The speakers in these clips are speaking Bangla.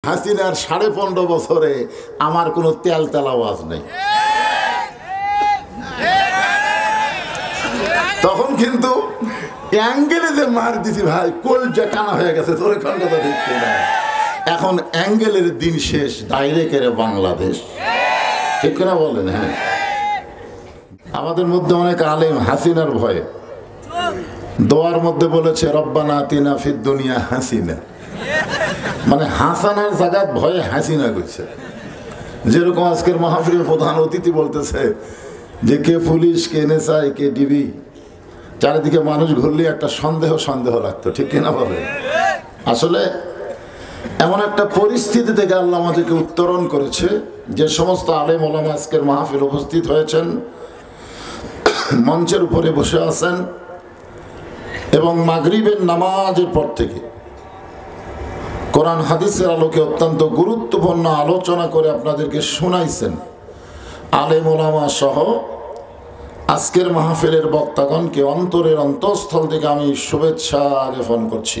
হাসিনার 15.5 বছরে আমার কোনো তেল আওয়াজ নেই। তখন কিন্তু অ্যাঙ্গেলে যে মার দিছি ভাই, কলজা কানা হয়ে গেছে। তোর কোন কথা দেখতে না, এখন অ্যাঙ্গেলের দিন শেষ, ডাইরেক্ট বাংলাদেশ, ঠিক না বলেন? হ্যাঁ, আমাদের মধ্যে অনেক আলেম হাসিনার ভয়ে দোয়ার মধ্যে বলেছে রব্বানা আতিনা ফিদ দুনিয়া হাসিনা, মানে হাসানার জায়গা ভয়ে হাসিনা করছে। যেরকম আজকের মাহফিলের প্রধান অতিথি বলতেছে যে কে পুলিশ, কে এনএসআই, কে ডিবি, চারিদিকে মানুষ ঘুরলে একটা সন্দেহ লাগতো, ঠিক কিনা বলে? আসলে এমন একটা পরিস্থিতি থেকে আল্লাহ আমাদেরকে উত্তরণ করেছে। যে সমস্ত আলেম ওলামা আজকের মাহফিল উপস্থিত হয়েছেন, মঞ্চের উপরে বসে আছেন এবং মাগরিবের নামাজের পর থেকে কোরআন হাদিসের আলোকে অত্যন্ত গুরুত্বপূর্ণ আলোচনা করে আপনাদেরকে শোনাইছেন, আলেম ওলামা সহ আজকের মাহফিলের বক্তাগণকে অন্তরের অন্তঃস্থল থেকে আমি শুভেচ্ছা জ্ঞাপন করছি।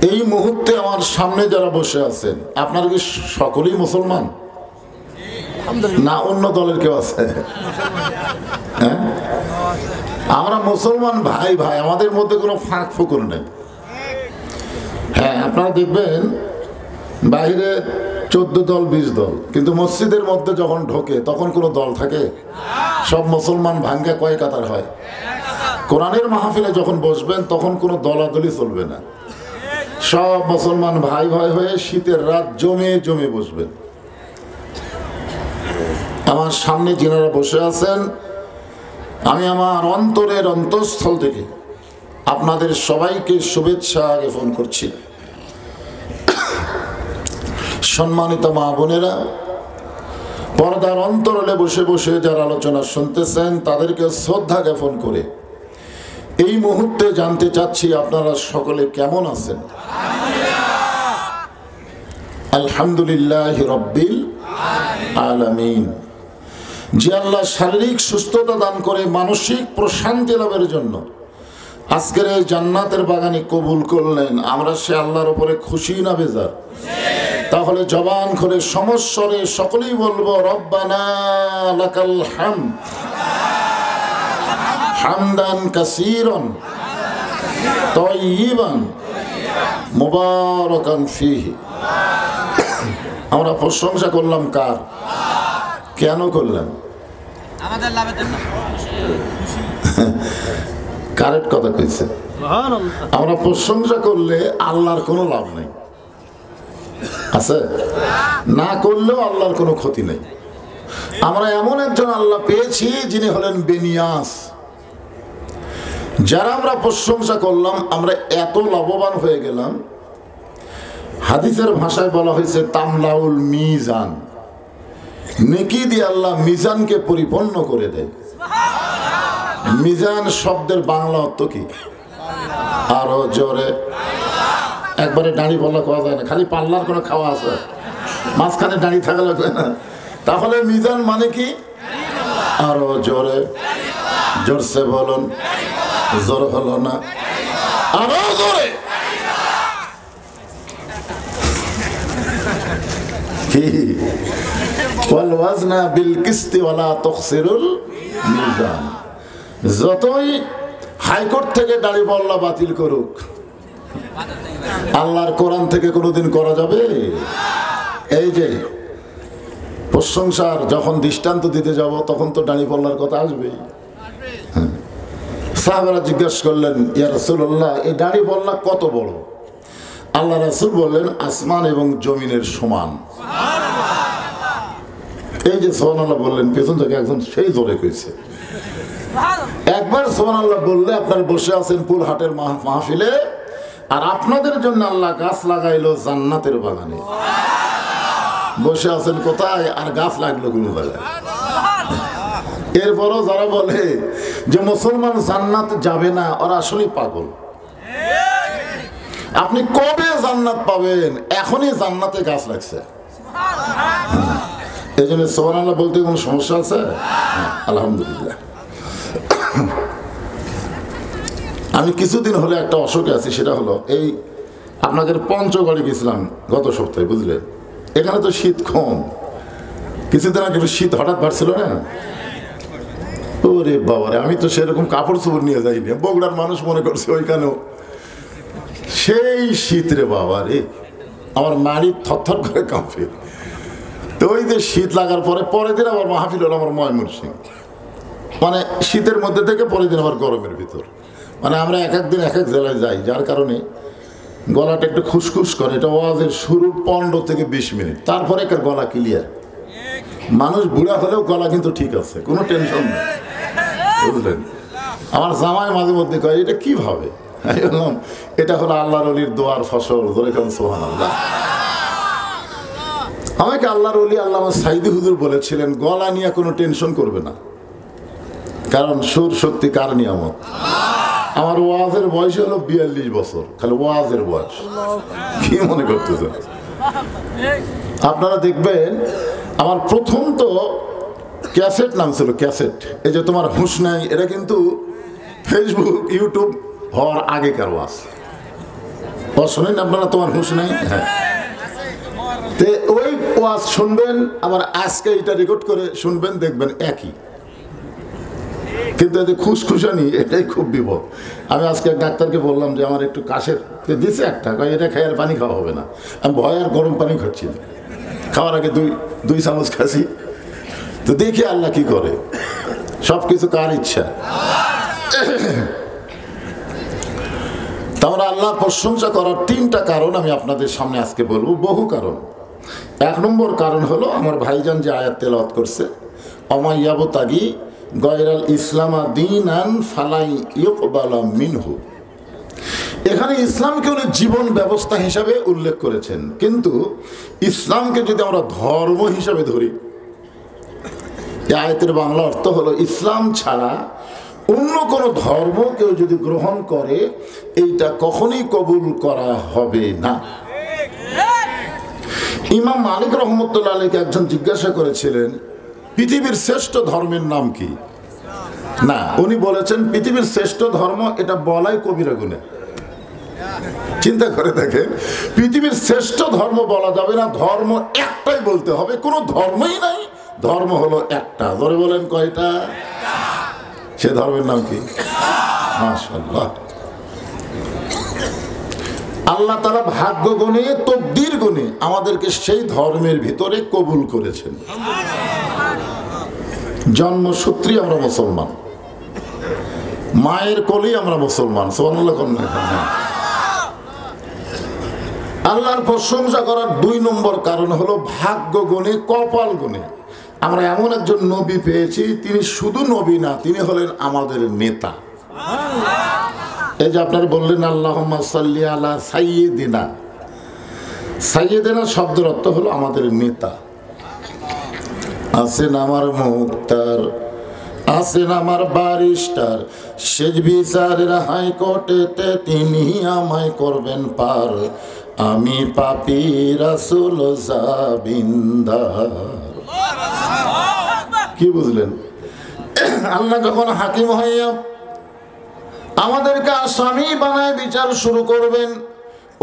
এই মুহূর্তে আমার সামনে যারা বসে আছেন, আপনারা কি সকলেই মুসলমান না অন্য দলের কেউ আছে? হ্যাঁ, আমরা মুসলমান ভাই ভাই, আমাদের মধ্যে কোনো ফাঁক ফুকুর নেই। হ্যাঁ, আপনারা দেখবেন বাইরে 14 দল 20 দল, কিন্তু মসজিদের মধ্যে যখন ঢোকে তখন কোনো দল থাকে? সব মুসলমান ভাঙ্গা কয় কাতার হয়। কোরআনের মাহফিলে যখন বসবেন তখন কোনো দলাদলি চলবে না, সব মুসলমান ভাই ভাই হয়ে শীতের রাত জমে জমে বসবেন। আমার সামনে যিনারা বসে আছেন, আমি আমার অন্তরের অন্তঃস্থল থেকে আপনাদের সবাইকে শুভেচ্ছা জ্ঞাপন করছি। সম্মানিত মা বোনেরা, পর্দার অন্তরালে বসে বসে যারা আলোচনা শুনতেছেন তাদেরকে শ্রদ্ধা জ্ঞাপন করে এই মুহূর্তে জানতে চাচ্ছি আপনারা সকলে কেমন আছেন? আলহামদুলিল্লাহ রব্বিল আলামিন। যে আল্লাহ শারীরিক সুস্থতা দান করে মানসিক প্রশান্তি লাভের জন্য আজকের এই জান্নাতের বাগানে কবুল করলেন, আমরা সে আল্লাহর উপরে খুশি না বেজার? তাহলে জবান করে সমস্বরে সকলেই বলবো রব্বানা লাকাল হামদ হামদান কাসীরান তাইয়িবান মুবারাকান ফীহি। আমরা প্রশংসা করলাম কার? কেন করলাম? আমাদের লাভের জন্য। কারেক্ট কথা কইছে। আমরা প্রশংসা করলে আল্লাহর কোনো লাভ নেই, আছে? না করলেও আল্লাহর কোনো ক্ষতি নেই। আমরা এমন একজন আল্লাহ পেয়েছি যিনি হলেন বেনিয়াস। যারা আমরা প্রশংসা করলাম আমরা এত লাভবান হয়ে গেলাম, হাদিসের ভাষায় বলা হয়েছে তামলাউল মিজান, নেকি দিয়ে আল্লাহ মিজানকে পরিপূর্ণ করে দেয়। মিজান শব্দের বাংলা অর্থ কি? আরো জোরে, একবারে দাঁড়ি বলা খাওয়া যায় না, খালি পাল্লার কোনো খাওয়া আছে, মাঝখানে দাঁড়ি থাকা লাগবে না। তাহলে মিজান মানে কি? আরো জোরে, জোরসে বলুন, জোর হলো না, আরো জোরে। কি ওয়াল ওয়াজনা বিল কিসতি ওয়ালা তুখসিরুল মিজান। যতই হাইকোর্ট থেকে দাড়ি পাল্লা বাতিল করুক, আল্লাহর কোরআন থেকে কোনোদিন করা যাবে? এই যে প্রশংসার যখন দৃষ্টান্ত দিতে যাব তখন তো দাড়ি পাল্লার কথা আসবেই। সাহাবারা জিজ্ঞাসা করলেন, ইয়া রাসূলুল্লাহ, এই দাড়ি পাল্লা কত বড়? আল্লাহ রাসূল বললেন, আসমান এবং জমিনের সমান। এই যে সুবহানাল্লাহ বললেন, পেছন থেকে একজন সেই জোরে কইছে। একবার সুবহানাল্লাহ বললে আপনারা বসে আছেন পুরহাটের মাহফিলে, আর আপনাদের জন্য আল্লাহ গাছ লাগাইলো জান্নাতের বাগানে। বসে আছেন কোথায়, আর গাছ লাগলো কোন জায়গায়? এরপরও যারা বলে যে মুসলমান জান্নাত যাবে না, ওরা আসলেই পাগল। আপনি কবে জান্নাত পাবেন? এখনই জান্নাতে গাছ লাগছে। এই জন্য সুবহানাল্লাহ বলতে কোনো সমস্যা আছে? আলহামদুলিল্লাহ। আমি কিছুদিন হলে একটা অসুখে আছি, সেটা হলো এই আপনাদের পঞ্চগড়ে গেছিলাম গত সপ্তাহে, বুঝলেন? এখানে তো শীত কম, কিছুদিন আগে শীত হঠাৎ বাড়ছিল না। ওরে বাবারে, আমি তো সেরকম কাপড় চোপড় নিয়ে যাইনি। বগুড়ার মানুষ মনে করছে ওইখানেও সেই শীত রে বাবা রে, আমার মাড়ি থরথর করে কাঁপে। তো ওই যে শীত লাগার পরে পরের দিন আবার মাহফিল হলো আমার ময়মনসিং, মানে শীতের মধ্যে থেকে পরের দিন আবার গরমের ভিতর, মানে আমরা এক এক দিন এক এক জেলায় যাই, যার কারণে গলাটা একটু খুসখুস করে। এটা ওয়াজের শুরুর 15 থেকে 20 মিনিট, তারপরে একটা গলা ক্লিয়ার। মানুষ বুড়া হলেও গলা কিন্তু ঠিক আছে, কোনো টেনশন নেই, বুঝলেন? আমার জামাই মাঝে মধ্যে কয় এটা কিভাবে, আমি বললাম এটা হলো আল্লাহর ওলির দোয়ার ফসল, ধরে কারণ সুবহানাল্লাহ। আমাকে আল্লাহর ওলি আল্লামা সাইদি হুজুর বলেছিলেন গলা নিয়ে কোনো টেনশন করবে না, কারণ সুর শক্তি কার নিয়ামত। আমার ওয়াজের বয়স হলো 42 বছর, খালি ওয়াজের বয়স। কি মনে করতেছেন আপনারা? দেখবেন আমার প্রথম তো ক্যাসেট নাম ছিল ক্যাসেট, এই যে তোমার হুঁশ নাই, এটা কিন্তু ফেসবুক ইউটিউব হওয়ার আগেকার ওয়াজ। শোনেন আপনারা তোমার হুঁশ নাই? হ্যাঁ, তো ওই ওয়াজ শুনবেন, আবার আজকে এটা রেকর্ড করে শুনবেন, দেখবেন একই, কিন্তু এতে খুশখুশানি, এটাই খুব বিপদ। আমি আজকে এক ডাক্তারকে বললাম যে আমার একটু কাশের দিছে একটা, এটা খেয়ে আর পানি খাওয়া হবে না। আমি ভয় আর গরম পানি খাচ্ছি না, খাওয়ার আগে দুই চামচ খাচ্ছি। তো দেখি আল্লাহ কি করে, সব কিছু কার ইচ্ছা। তাহলে আল্লাহর প্রশংসা করার 3টা কারণ আমি আপনাদের সামনে আজকে বলবো, বহু কারণ। 1 নম্বর কারণ হলো আমার ভাইজান যে আয়াত তেলাওয়াত করছে, অমাইয়াবতাগি গয়রাল ইসলামা দীনান ফালাই ইউকবালা মিনহু। এখানে ইসলামকে উনি জীবন ব্যবস্থা হিসাবে উল্লেখ করেছেন, কিন্তু ইসলামকে যদি আমরা ধর্ম হিসাবে ধরি, এই আয়াতের বাংলা অর্থ হলো ইসলাম ছাড়া অন্য কোনো ধর্ম কেউ যদি গ্রহণ করে এইটা কখনোই কবুল করা হবে না। ইমাম মালিক রহমতুল্লাহ আলাইকে একজন জিজ্ঞাসা করেছিলেন পৃথিবীর শ্রেষ্ঠ ধর্মের নাম কি? না, উনি বলেছেন পৃথিবীর শ্রেষ্ঠ ধর্ম, এটা বলাই কবিরা গুনাহ। চিন্তা করে দেখেন, পৃথিবীর শ্রেষ্ঠ ধর্ম বলা যাবে না, ধর্ম একটাই বলতে হবে। কোনো ধর্মই নাই, ধর্ম হলো একটা। ধরে বলেন কয়টা? সে ধর্মের নাম কি? মাশাআল্লাহ। আল্লাহ তাআলা ভাগ্য গুণে, তকদির গুণে আমাদেরকে সেই ধর্মের ভিতরে কবুল করেছেন। জন্মসূত্রে আমরা মুসলমান, মায়ের কোলেই আমরা মুসলমান। সুবহানাল্লাহ। আল্লাহর প্রশংসা করার 2 নম্বর কারণ হলো ভাগ্য গুণে, কপাল গুণে আমরা এমন একজন নবী পেয়েছি, তিনি শুধু নবী না, তিনি হলেন আমাদের নেতা। এই যে আপনারা বললেন আল্লাহুম্মা সাল্লি আলা সাইয়্যিদিনা, সাইয়্যিদিনা শব্দের অর্থ হলো আমাদের নেতা। আছেন আমার মুক্তার, আছেন আমার বারিস্টার, শেষ বিচারের হাইকোর্টেতে তিনি আমায় করবেন পার, আমি পাপী রাসূল জাবিন্দার। কি বুঝলেন? আল্লাহ যখন হাকিম হইয়া আমাদেরকে আসামি বানায় বিচার শুরু করবেন,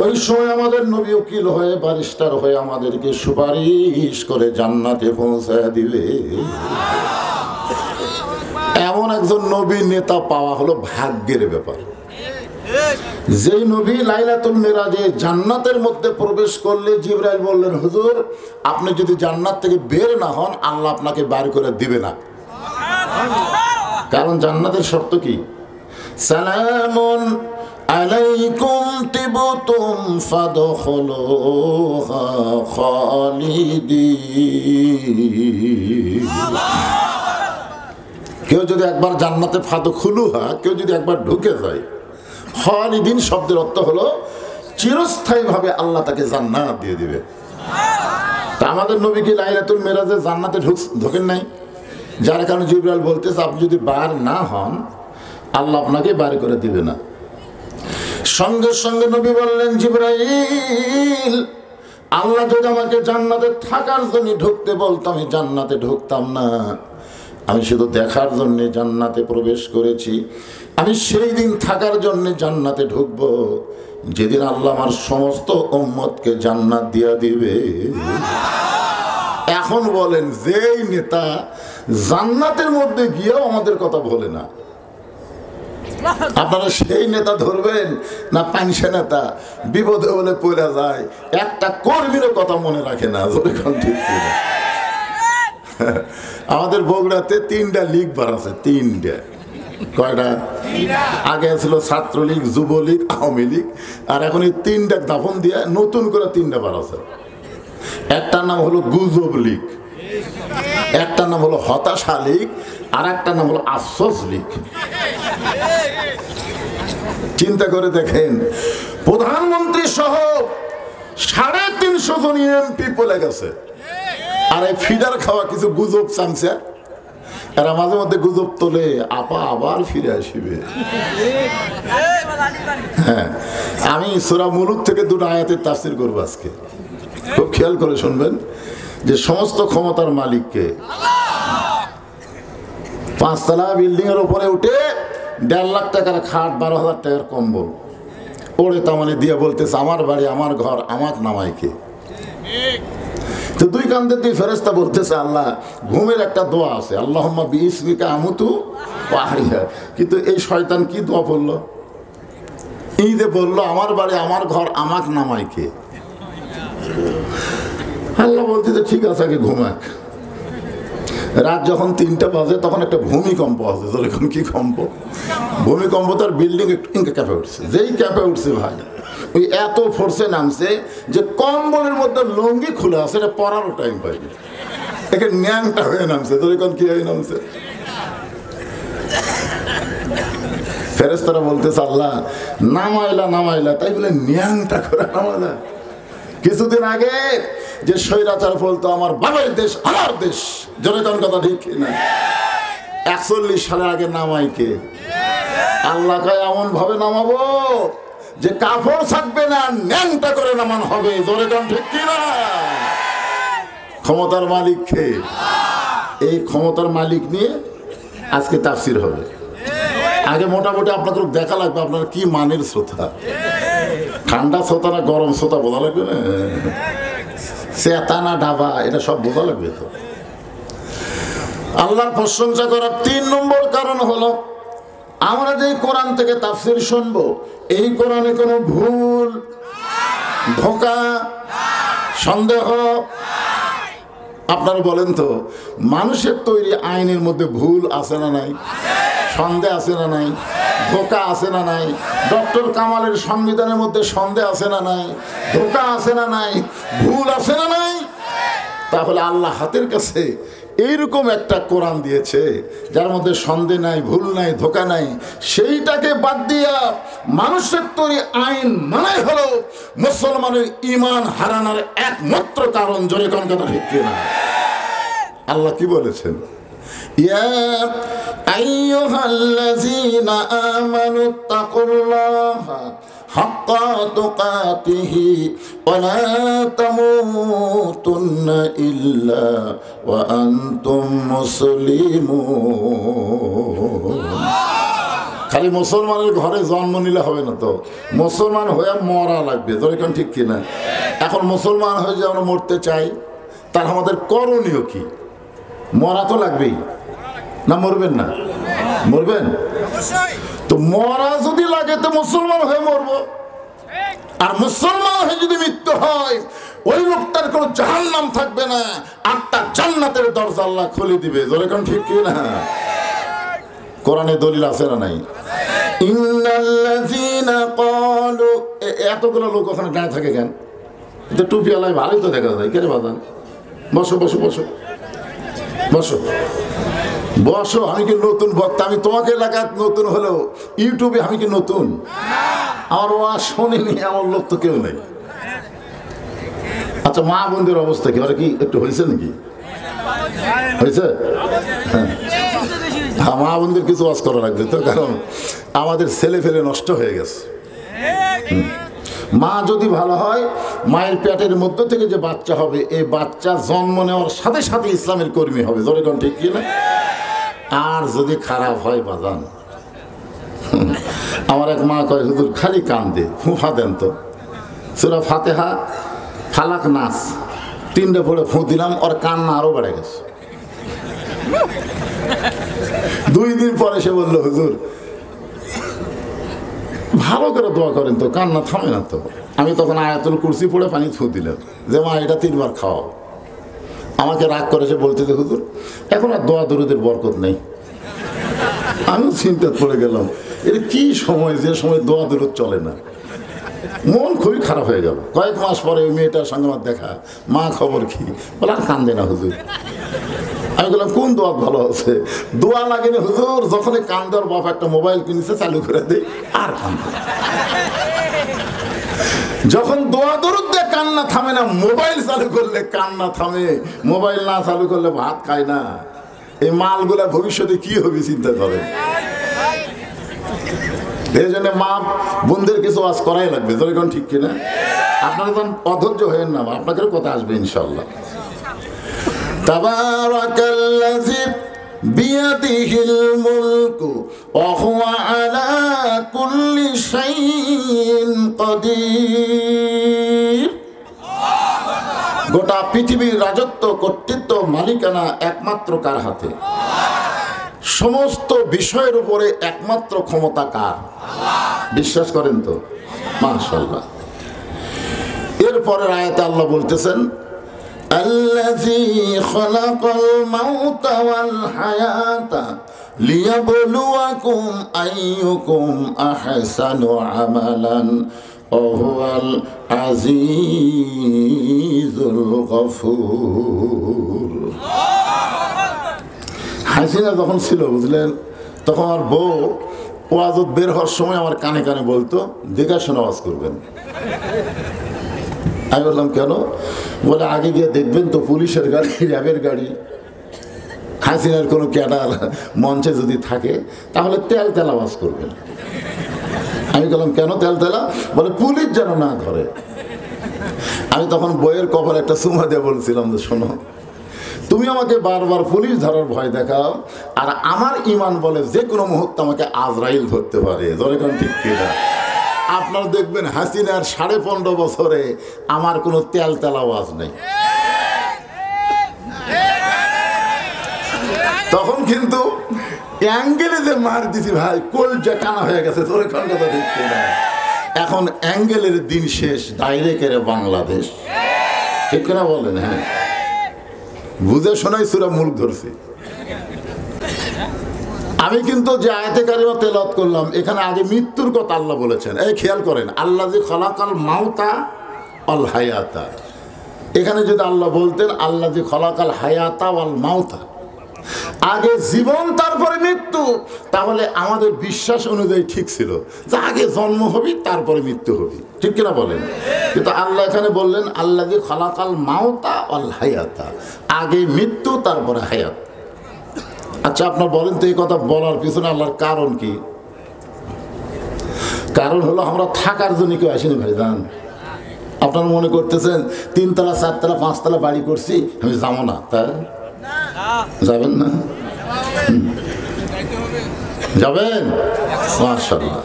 ওই সময় আমাদের নবী উকিল হয়ে, বারিস্টার হয়ে আমাদেরকে সুপারিশ করে জান্নাতে পৌঁছায় দিবে। এমন একজন নবী নেতা পাওয়া হলো ভাগ্যের ব্যাপার। যেই নবী লাইলাতুল মিরাজে জান্নাতের মধ্যে প্রবেশ করলে জিবরাইল বললেন, হুজুর আপনি যদি জান্নাত থেকে বের না হন আল্লাহ আপনাকে বাইর করে দিবে না। কারণ জান্নাতের শর্ত কি? সালামুন আলাইকুম তিবতুম ফাদখুলুহা খালিদিন। কেউ যদি একবার জান্নাতে ফাদখুলুহা, কেউ যদি একবার ঢুকে যায়, খালিদিন শব্দের অর্থ হলো চিরস্থায়ীভাবে আল্লাহ তাকে জান্নাত দিয়ে দিবে। তা আমাদের নবী কি লাইলাতুল মিরাজে জান্নাতে ঢোকেন নাই? যার কারণে জিবরাইল বলতেছে আপনি যদি বার না হন আল্লাহ আপনাকে বার করে দিবে না। সঙ্গে সঙ্গে নবী বললেন, জিবরাইল আল্লাহ যদি আমাকে জান্নাতে থাকার জন্য ঢুকতে বলতো আমি জান্নাতে ঢুকতাম না, আমি শুধু দেখার জন্য জান্নাতে প্রবেশ করেছি, আমি সেই দিন থাকার জন্য জান্নাতে ঢুকবো। যেদিন আল্লাহ আমার সমস্ত উম্মতকে জান্নাত দিয়া দিবে। এখন বলেন, যেই নেতা জান্নাতের মধ্যে গিয়েও আমাদের কথা বলে না, আপনারা সেই নেতা ধরবেন না পানসা নেতা বিপদে বলে পড়ে যায়, একটা কর্মীর কথা মনে রাখে না? ঠিক কিনা? আমাদের বগুড়াতে 3টা লীগ বাড়াছে, 3টা। কয়টা? আগে ছিল ছাত্রলীগ, যুবলীগ, আওয়ামী লীগ, আর এখন এই 3টা দাফন দিয়ে নতুন করে 3টা বাড়াছে। একটার নাম হলো গুজব লীগ, একটার নাম হলো হতাশা লীগ, আর একটার নাম হলো আফসোস লীগ। চিন্তা করে দেখেন, প্রধানমন্ত্রী সহ 350 জন এমপি পলে গেছে, আর এই ফিডার খাওয়া কিছু গুজব চামচা, এরা মাঝে মধ্যে গুজব তোলে, আপা আবার ফিরে আসবে। হ্যাঁ, আমি সূরা মুলুক থেকে 2টা আয়াতের তাফসীর করব আজকে, খুব খেয়াল করে শুনবেন। যে সমস্ত ক্ষমতার মালিককে 5 তলা বিল্ডিং এর উপরে উঠে 1.5 লাখ টাকার খাট, 12,000 টাকার কম্বল ওরে তামানে দিয়ে বলতেছে, আমার বাড়ি, আমার ঘর, আমার নামাইকে। তো 2 কান্দে 2 ফেরেশতা বলতেছে, আল্লাহ ঘুমের একটা দোয়া আছে, আল্লাহুম্মা বিইসমিকা আমুতু ওয়া আহইয়া। কিন্তু এই শয়তান কি দোয়া পড়লো? ঈদে বললো, আমার বাড়ি, আমার ঘর, আমার নামাইকে। আল্লাহ বলতেছে, ঠিক আছে, আগে ঘুমাক। রাত যখন 3টা বাজে তখন একটা ভূমিকম্প আছে। যখন কি কম্প? ভূমিকম্প, তার বিল্ডিং একটু ক্যাপে উঠছে। যেই ক্যাপে উঠছে ভাই, ওই এত ফোর্সে নামছে যে কম্বলের মধ্যে লুঙ্গি খুলে আছে, এটা পরারও টাইম পাইনি, একে ন্যাংটা হয়ে নামছে। যখন কি হয়ে নামছে? ফেরেশতারা বলতেছে, আল্লাহ নামাইলা নামাইলা, তাই বলে ন্যাংটা করে নামাইলা। কিছুদিন আগে যে স্বৈরাচার বলতো, আমার বাবার দেশ, আমার দেশ, জনগণ কথা ঠিক না, 41 সালের আগে নামাইকে। আল্লাহ কয়, এমন ভাবে নামাবো যে কাপড় থাকবে না, ন্যাংটা করে নামান হবে। জনগণ ঠিক কিনা? ক্ষমতার মালিককে, এই ক্ষমতার মালিক নিয়ে আজকে তাফসীর হবে। আগে মোটামুটি আপনাদের দেখা লাগবে আপনার কি মানের শ্রোতা, ঠান্ডা শ্রোতা না গরম শ্রোতা বোঝা লাগবে না, চেতা না ডাবা, এটা সব বোঝা লাগবে। তো আল্লাহর প্রশংসা করার 3 নম্বর কারণ হলো, আমরা যে কোরআন থেকে তাফসীর শুনবো, এই কোরআনে কোনো ভুল, ধোঁকা, সন্দেহ। আপনারা বলেন তো, মানুষের তৈরি আইনের মধ্যে ভুল আছে না নাই? সন্দেহ আছে না নাই? ধোঁকা আছে না নাই? ডক্টর কামালের সংবিধানের মধ্যে সন্দেহ আছে না নাই? ধোঁকা আছে না নাই? ভুল আছে না নাই? তাহলে আল্লাহ হাতের কাছে এইরকম একটা কোরআন দিয়েছে যার মধ্যে সন্দেহ নাই, ভুল নাই, ধোঁকা নাই। সেইটাকে বাদ দিয়া মানুষের তৈরি আইন মানাই হলো মুসলমানের ঈমান হারানোর একমাত্র কারণ। জোরে কোন কথা ঠিক কিনা? আল্লাহ কি বলেছেন? ইয়া আইয়ুহাল্লাযীনা আমানুত্তাকুল্লাহা হাক্কা তুকাতিহি ওয়া লা তামুতুন্না ইল্লা ওয়া আনতুম মুসলিমুন। খালি মুসলমানের ঘরে জন্ম নিলে হবে না, তো মুসলমান হয়ে মরা লাগবে। যেরকম ঠিক কিনা? এখন মুসলমান হয়ে যে আমরা মরতে চাই, তার আমাদের করণীয় কি? মরা তো লাগবেই না? মরবেন না? মরবেন তো। মরা যদি লাগে তো মুসলমান হয়ে মরবো। আর মুসলমান হয়ে যদি মৃত্যু হয়, ওই লোকটার কোনো জাহান্নাম থাকবে না, 8টা জান্নাতের দরজা আল্লাহ খুলে দিবে। যেরকম ঠিক কি না? কোরআনে দলিল আছে না নাই? ইন্নাল্লাযীনা ক্বালু, এতগুলো লোক ওখানে দাঁড়িয়ে থাকে কেন? এটা টুপি আলাই ভালোই তো দেখা যায়। কেন বাজান? বসো বসো বসো বসো বসো। আমি কি নতুন বক্তা? আমি তোমাকে এলাকায় নতুন হলেও ইউটিউবে আমি কি নতুন? আমার ওয়াজ শোনেনি আমার লোক তো কেউ নেই। আচ্ছা, মা বোনদের অবস্থা কি? ওরা কি একটু হয়েছে নাকি? হয়েছে? হ্যাঁ, মা বোনদের কিছু ওয়াজ করা লাগবে তো, কারণ আমাদের ছেলে ফেলে নষ্ট হয়ে গেছে। মা যদি ভালো হয়, মায়ের পেটের মধ্য থেকে যে বাচ্চা হবে, এই বাচ্চা জন্ম নেওয়ার সাথে সাথে ইসলামের কর্মী হবে। জোরে কোন ঠিক কি না? আর যদি খারাপ হয় বাজান, আমার এক মা কয়, হুজুর খালি কান্দে, ফুঁফা দেন তো। সূরা ফাতিহা, ফালাক, নাস তিনটে পড়ে ফুঁ দিলাম, ওর কান্না আরো বেড়ে গেছে। 2 দিন পরে সে বললো, হুজুর ভালো করে দোয়া করেন তো, কান্না থামে না তো। আমি তখন আয়াতুল কুরসি পড়ে পানি ফুঁ দিলাম যে মা এটা 3 বার খাওয়াও। আমাকে রাগ করে সে বলতে যে, হুজুর এখন আর দোয়া দরুদের বরকত নেই। আমি চিন্তা পড়ে গেলাম, এটা কি সময়, যে সময় দোয়া দরুদ চলে না। মন খুবই খারাপ হয়ে গেল। কয়েক মাস পরে ওই মেয়েটার সঙ্গে আমার দেখা, মা খবর কি? বলে আর কান্দে না হুজুর। আমি বললাম কোন দোয়া ভালো আছে? দোয়া লাগে না হুজুর, যখনই কান্দার বাপ একটা মোবাইল কিনেছে চালু করে দেয় আর কান্দে। যখন দোয়া দরুদ দিয়ে কান্না থামে না, মোবাইল চালু করলে কান্না থামে। মোবাইল না চালু করলে ভাত খায় না। এই মালগুলা ভবিষ্যতে কি হবে চিন্তা করে। এই জন্য মা বোনদের কিছু আজ করাই লাগবে, যখন ঠিক কিনা। আপনারা যখন অধৈর্য হয়ে না, আপনাদের কথা আসবে ইনশাআল্লাহ। তাবারাকাল্লাযী বিয়াদিহিল মুলকু ওয়া হুয়া আলা কুল্লি শাইইন কাদির। গোটা পৃথিবীর রাজত্ব, কর্তৃত্ব, মালিকানা একমাত্র কার হাতে? সমস্ত বিষয়ের উপরে একমাত্র ক্ষমতা কার? বিশ্বাস করেন তো? মাশাআল্লাহ। এরপরের আয়াতে আল্লাহ বলতেছেন, আল্লাযী খালাকাল মাউতা ওয়াল হায়াতা লিয়াবলুয়াকুম আইয়ুকুম আহসানু আমালান ওয়া হুয়াল আজিজুল গফুর। হাসিনা যখন ছিল বুঝলেন, তখন আমার বউ ওয়াজত বের হওয়ার সময় আমার কানে কানে বলতো, দেখে শোনা ওয়াজ করবেন। আমি বললাম কেন? বলে আগে গিয়ে দেখবেন তো পুলিশের গাড়ি, র্যাবের গাড়ি, হাসিনার কোনো ক্যাডার মঞ্চে যদি থাকে তাহলে তেল তেল আওয়াজ করবেন। আমি বললাম কেন তেল তেলা? বলে পুলিশ যেন না ধরে। আমি তখন বইয়ের কপালে একটা চুমা দিয়ে বলছিলাম যে শোনো, তুমি আমাকে বারবার পুলিশ ধরার ভয় দেখাও, আর আমার ইমান বলে যে কোনো মুহূর্তে আমাকে আজরাইল ধরতে পারে। যখন ঠিক কিনা? আপনারা দেখবেন হাসিনার 15.5 বছরে আমার কোনো তেল তেল আওয়াজ নেই। তখন কিন্তু অ্যাঙ্গেলে যে মার দিছি ভাই, কলজা কানা হয়ে গেছে। যখন কথা ঠিক কিনা? এখন অ্যাঙ্গেলের দিন শেষ, ডাইরেক্ট বাংলাদেশ। ঠিক কিনা বলেন? হ্যাঁ, বুঝে শোনাই সূরা মুলক ধরছি। আমি কিন্তু যে আয়াতে কারিমা তেলাওয়াত করলাম, এখানে আগে মৃত্যুর কথা আল্লাহ বলেছেন। এই খেয়াল করেন, আল্লাযী খালাকাল মাউতা ওয়াল হায়াতা। এখানে যদি আল্লাহ বলতেন আল্লাযী খালাকাল হায়াতা ওয়াল মাউতা, আগে জীবন তারপরে মৃত্যু, তাহলে আমাদের বিশ্বাস অনুযায়ী ঠিক ছিল যে আগে জন্ম হবি তারপরে মৃত্যু হবি। ঠিক কিনা বলেন? কিন্তু আল্লাহ এখানে বললেন আল্লাযী খালাকাল মাউতা ওয়াল হায়াতা, আগে মৃত্যু তারপরে হায়াত। আচ্ছা আপনার বলেন তো এই কথা বলার পিছনে আল্লাহর কারণ কি? কারণ হলো আমরা থাকার জন্য কেউ আসেনি ভাইজান। আপনারা মনে করতেছেন 3 তলা 4 তলা 5 তলা বাড়ি করছি, আমি যাবো না? তাই যাবেন না? যাবেন? মাশাআল্লাহ।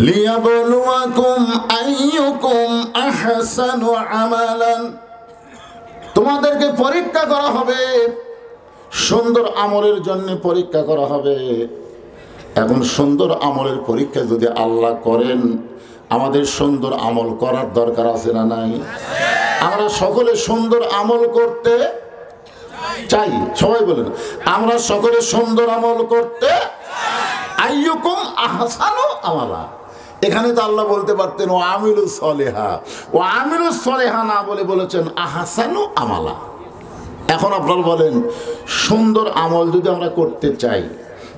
লিয়াবলুয়াকুম আইয়ুকুম আহসানু আমালান, তোমাদেরকে পরীক্ষা করা হবে, সুন্দর আমলের জন্য পরীক্ষা করা হবে। এখন সুন্দর আমলের পরীক্ষা যদি আল্লাহ করেন, আমাদের সুন্দর আমল করার দরকার আছে না নাই? আমরা সকলে সুন্দর আমল করতে চাই। সবাই বলেন, আমরা সকলে সুন্দর আমল করতে। আইয়ুকুম আহসানু আমালা, এখানে তো আল্লাহ বলতে পারতেন ও আমিলুস সলিহা, ও আমিলুস সলিহা না বলে বলেছেন আহসানু আমালা। এখন আপনারা বলেন, সুন্দর আমল যদি আমরা করতে চাই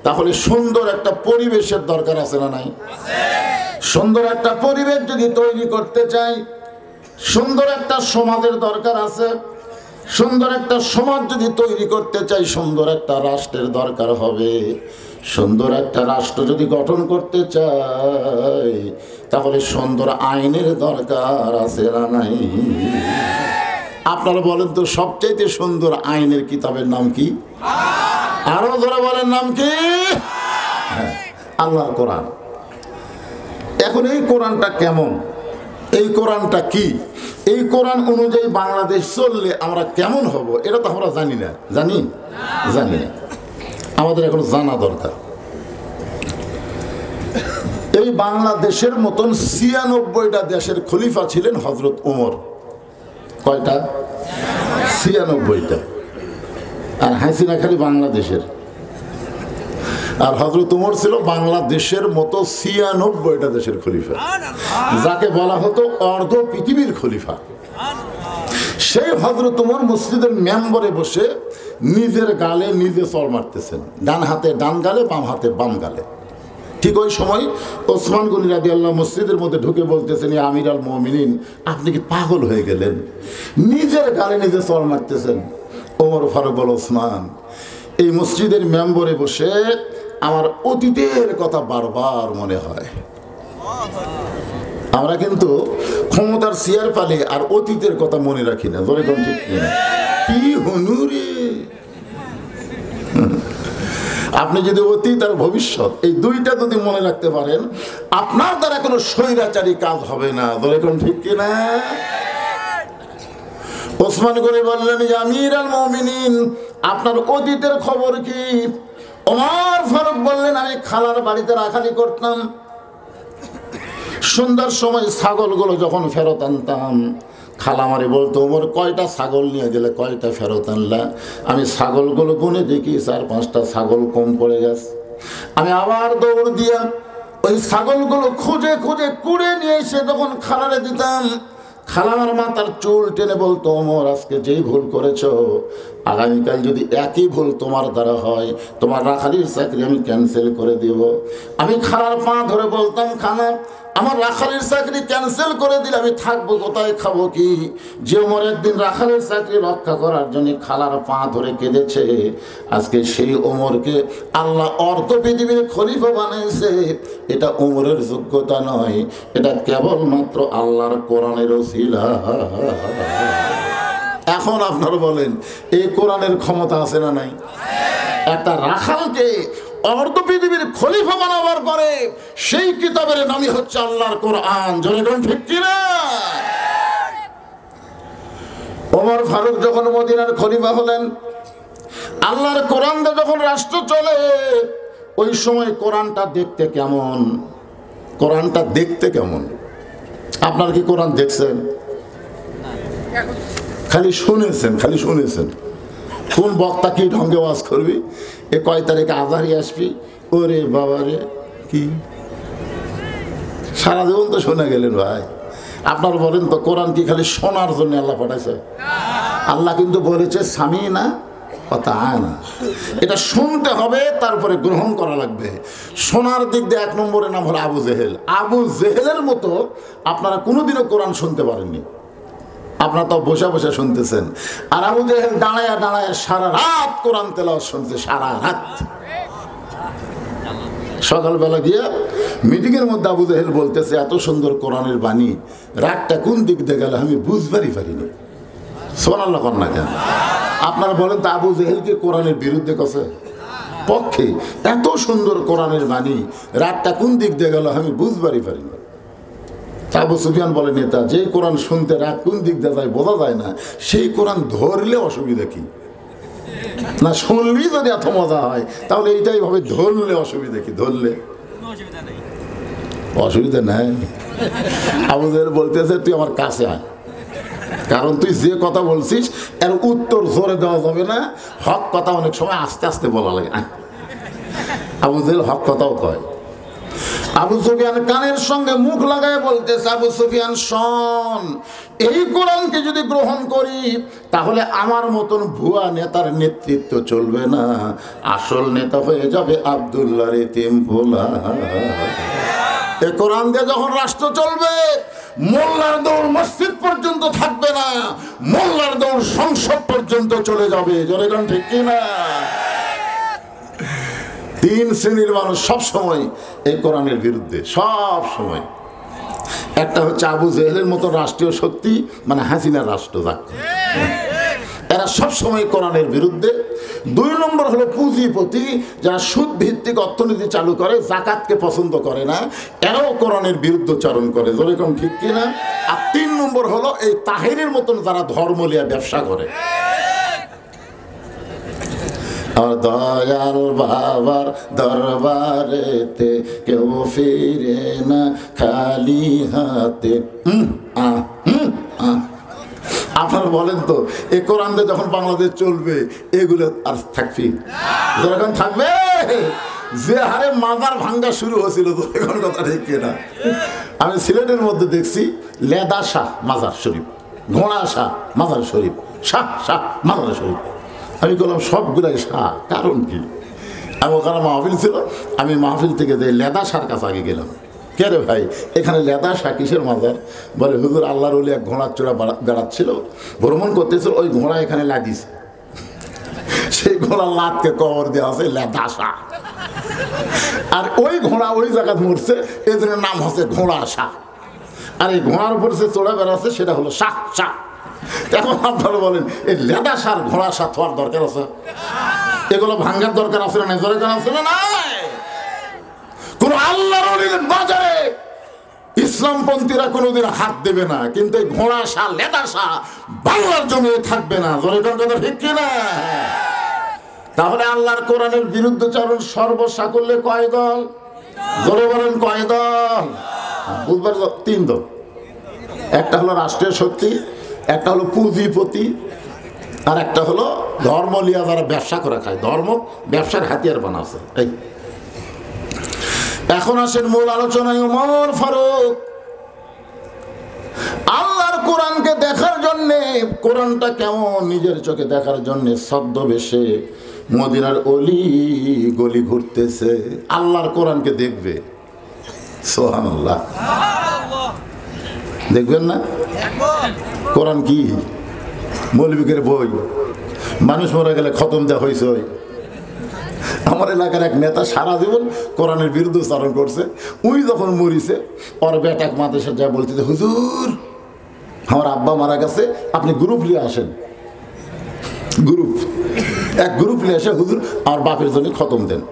তাহলে সুন্দর একটা পরিবেশের দরকার আছে না নাই? সুন্দর একটা পরিবেশ যদি তৈরি করতে চাই, সুন্দর একটা সমাজের দরকার আছে। সুন্দর একটা সমাজ যদি তৈরি করতে চাই, সুন্দর একটা রাষ্ট্রের দরকার হবে। সুন্দর একটা রাষ্ট্র যদি গঠন করতে চাই, তাহলে সুন্দর আইনের দরকার আছে না নাই? আপনারা বলেন তো সবচাইতে সুন্দর আইনের কিতাবের নাম কি? আরো ধরে বলেন নাম কি? আল্লাহর কোরআন। এখন এই কোরআনটা কেমন, এই কোরআনটা কি, এই কোরআন অনুযায়ী বাংলাদেশ চললে আমরা কেমন হব, এটা তো আমরা জানি না। জানি না, আমাদের এখন জানা দরকার। এই বাংলাদেশের মতন ৯৬টা দেশের খলিফা ছিলেন হযরত ওমর। কয়টা? ৯৬টা। আর হাসিনা খালি বাংলাদেশের, আর হযরত ওমর ছিল বাংলাদেশের মতো ৯৬টা দেশের খলিফা, যাকে বলা হতো অর্ধ পৃথিবীর খলিফা। সেই হযরত ওমর মসজিদের মেম্বরে বসে নিজের গালে নিজে চড় মারতেছেন, ডান হাতে ডান গালে, বাম হাতে বাম গালে। ঠিক ওই সময় ওসমান গনি রাদিয়াল্লাহু মসজিদের মধ্যে ঢুকে বলতেছেন, ইয়া আমির আল মুমিনিন, আপনি কি পাগল হয়ে গেলেন? নিজের গালে নিজে চড় মারতেছেন। ওমর ফারুক বল, ওসমান, এই মসজিদের মেম্বরে বসে আমার অতীতের কথা বারবার মনে হয়। আমরা কিন্তু ক্ষমতার চেয়ার পালে আর অতীতের কথা মনে রাখি না। ধরে কোন ঠিক কিনা? কি হনুরে, আপনি যদি অতীত আর ভবিষ্যৎ এই দুইটা যদি মনে রাখতে পারেন, আপনার দ্বারা কোনো স্বৈরাচারী কাজ হবে না। ধরে কোন ঠিক কিনা? ওসমান করে বললেন, যে আমির আল মুমিনিন, আপনার অতীতের খবর কি? ওমর ফারুক বললেন, আমি খালার বাড়িতে রাখালি করতাম। সন্ধ্যার সময় ছাগলগুলো যখন ফেরত আনতাম, খালা আমারে বলতো, ওমর কয়টা ছাগল নিয়ে গেলে, কয়টা ফেরত আনলা? আমি ছাগলগুলো গুনে দেখি ৪-৫টা ছাগল কম পড়ে গেছে। আমি আবার দৌড় দিয়া ওই ছাগলগুলো খুঁজে খুঁজে কুড়ে নিয়ে এসে যখন খালারে দিতাম, খালা আমার মাথার চুল টেনে বলতো, ওমর আজকে যেই ভুল করেছো, আগামীকাল যদি একই ভুল তোমার দ্বারা হয়, তোমার রাখালির চাকরি আমি ক্যান্সেল করে দিব। আমি খালার পা ধরে বলতাম, খালা আমার রাখালির চাকরি ক্যান্সেল করে দিলে আমি থাকবো কোথায়, খাবো কি? যে ওমর একদিন রাখালির চাকরি রক্ষা করার জন্য খালার পা ধরে কেঁদেছে, আজকে সেই ওমরকে আল্লাহ অর্ধ পৃথিবীর খলিফা বানাইছে। এটা ওমরের যোগ্যতা নয়, এটা কেবলমাত্র আল্লাহর কোরআনের ওসিলা। এখন আপনারা বলেন, এই কোরআনের ক্ষমতা আছে না নাই? একটা রাখালকে অর্ধ পৃথিবীর খলিফা বানাবার পরে সেই কিতাবের নামই হচ্ছে আল্লাহর কোরআন। জনগণ ঠিক কিনা? ওমর ফারুক যখন মদিনার খলিফা হলেন, আল্লাহর কোরআন দিয়ে যখন রাষ্ট্র চলে, ওই সময় কোরআনটা দেখতে কেমন? কোরআনটা দেখতে কেমন? আপনার কি কোরআন দেখছেন? খালি শুনেছেন, খালি শুনেছেন। কোন বক্তা কি ঢঙ্গে ওয়াজ করবি, এ কয় তারিখে আজহারি আসবি, ওরে বাবারে কি সারা জীবন তো শোনা গেলেন। ভাই আপনার বলেন তো, কোরআন কি খালি শোনার জন্য আল্লাহ পাঠাইছে? আল্লাহ কিন্তু বলেছে সামিনা কথা আনা, এটা শুনতে হবে, তারপরে গ্রহণ করা লাগবে। শোনার দিক দিয়ে ১ নম্বরের নাম হলো আবু জেহেল। আবু জেহেলের মতো আপনারা কোনোদিনও কোরআন শুনতে পারেননি, আপনারা তো বসে বসে শুনতেছেন। আর আবু জেহেল দাঁড়ায় দাঁড়ায় সারা রাত কোরআন তেলাওয়াত শুনছে, সারা রাত। সকালবেলা গিয়ে মিটিংয়ের মধ্যে আবু জেহেল বলতেছে, এত সুন্দর কোরআনের বাণী, রাতটা কোন দিক দিয়ে গেল আমি বুঝবারই পারিনি। সুবহানাল্লাহ কর না কেন? আপনারা বলেন তো, আবু জেহেল কি কোরআনের বিরুদ্ধে কছে? পক্ষে। এত সুন্দর কোরআনের বাণী, রাতটা কোন দিক দিয়ে গেল আমি বুঝবারই পারিনি। আবু সুফিয়ান বলে, নেতা, যে কোরআন শুনতে রাত কোন দিক দিয়ে যায় বোঝা যায় না, সেই কোরআন ধরলে অসুবিধা কি? না শুনলেই যদি এত মজা হয়, তাহলে এইটাই ভাবে ধরলে অসুবিধা কি? ধরলে অসুবিধা নাই। আবু জেহেল বলতেছে, তুই আমার কাছে আয়, কারণ তুই যে কথা বলছিস এর উত্তর জোরে দেওয়া যাবে না, হক কথা অনেক সময় আস্তে আস্তে বলা লাগে। আবু জেহেল হক কথাও কয়। আবু সুফিয়ান কানের সঙ্গে মুখ লাগায় বলতেছে, আবু সুফিয়ান শোন, এই কোরআনকে যদি গ্রহণ করি তাহলে আমার মতন ভুয়া নেতার নেতৃত্ব চলবে না, আসল নেতা হয়ে যাবে আব্দুল্লাহর এতিম ভোলা। এই কোরআন দিয়ে যখন রাষ্ট্র চলবে, মোল্লার দৌড় মসজিদ পর্যন্ত থাকবে না, মোল্লার দৌড় সংসদ পর্যন্ত চলে যাবে। জনগণ ঠিক কিনা? 3 শ্রেণীর মানুষ সব সময় এই কোরআনের বিরুদ্ধে, সব সময়। একটা হচ্ছে আবু জেহেলের মতো রাষ্ট্রীয় শক্তি, মানে হাসিনার রাষ্ট্র, এরা সব সময় কোরআনের বিরুদ্ধে। 2 নম্বর হলো পুঁজিপতি, যারা সুদ ভিত্তিক অর্থনীতি চালু করে, যাকাতকে পছন্দ করে না, এরাও কোরআনের বিরুদ্ধচারণ করে, যেরকম ঠিক কিনা। আর 3 নম্বর হলো এই তাহেরের মতন যারা ধর্ম লিয়া ব্যবসা করে। আর দয়াল বাবার দরবারেতে কেউ ফিরে না খালি হাতে। আপনারা বলেন তো, এই কোরআন দিয়ে যখন বাংলাদেশ চলবে, এগুলো আর থাকবে? যখন থাকবে, যে হারে মাজার ভাঙ্গা শুরু হয়েছিল, এখন কথা ঠিক কিনা। আমি সিলেটের মধ্যে দেখছি লেদা শাহ মাজার শরীফ, ঘোড়া শাহ মাজার শরীফ, শাহ শাহ মাজার শরীফ। আমি বললাম সবগুলাই শাহ, কারণ কি? আমি ওখানে মাহফিল ছিল, আমি মাহফিল থেকে যে লেদা শাহর কাছে আগে গেলাম। কে রে ভাই, এখানে লেদা শাহ কিসের মাজার? বলে হুজুর আল্লাহর ওলি এক ঘোড়ার চূড়া বেড়াচ্ছিল, ভ্রমণ করতেছিল, ওই ঘোড়া এখানে লাগিয়েছে, সেই ঘোড়ার লাতকে কবর দেওয়া আছে লেদা শাহ। আর ওই ঘোড়া ওই জায়গায় মরছে, এই জন্য নাম হচ্ছে ঘোড়া শাহ। আর এই ঘোড়ার উপর সে চড়া বেড়াচ্ছে, সেটা হলো শাহ শাহ। এখন আপনারা বলেন, এই লেদা শাহ ঘোড়া শাহ হওয়ার দরকার আছে? এগুলো ভাঙ্গার দরকার আছে না? দরকার আছে না? নাই। কোন আল্লাহর ওলির বাজারে ইসলামপন্থীরা কোনোদিন হাত দেবে না, কিন্তু এই ঘোড়া শাহ লেদা শাহ বাংলার জমিয়ে থাকবে না। দরকার কথা ঠিক কিনা? তাহলে আল্লাহর কোরআনের বিরুদ্ধচারণ সর্বসাকল্যে কয় দল? জোরে বলেন কয় দল? বুধবার 3 দল। একটা হলো রাষ্ট্রীয় শক্তি, একটা হলো পুঁজিপতি, আর একটা হলো ধর্ম লিয়া যারা ব্যবসা করে খায়, ধর্ম ব্যবসার হাতিয়ার বানাচ্ছে। এই এখন আসেন মূল আলোচনায়। ওমর ফারুক আল্লাহর কোরআনকে দেখার জন্যে, কোরআনটা কেমন নিজের চোখে দেখার জন্যে ছদ্মবেশে মদিনার অলি গলি ঘুরতেছে। আল্লাহর কোরআনকে দেখবে, সুবহানাল্লাহ। দেখবেন না? কোরআন কি মৌলবীদের বই? মানুষ মারা গেলে খতম দেওয়া হয়েছে। আমার এলাকার এক নেতা সারা জীবন কোরআনের বিরুদ্ধচারণ করছে। ওই যখন মরিছে, ওর বেটাক মাদ্রাসা যা বলতেছে, হুজুর আমার আব্বা মারা গেছে, আপনি গ্রুপ নিয়ে আসেন। এক গ্রুপ নিয়ে আসে, হুজুর আমার বাপের জন্য খতম দেন।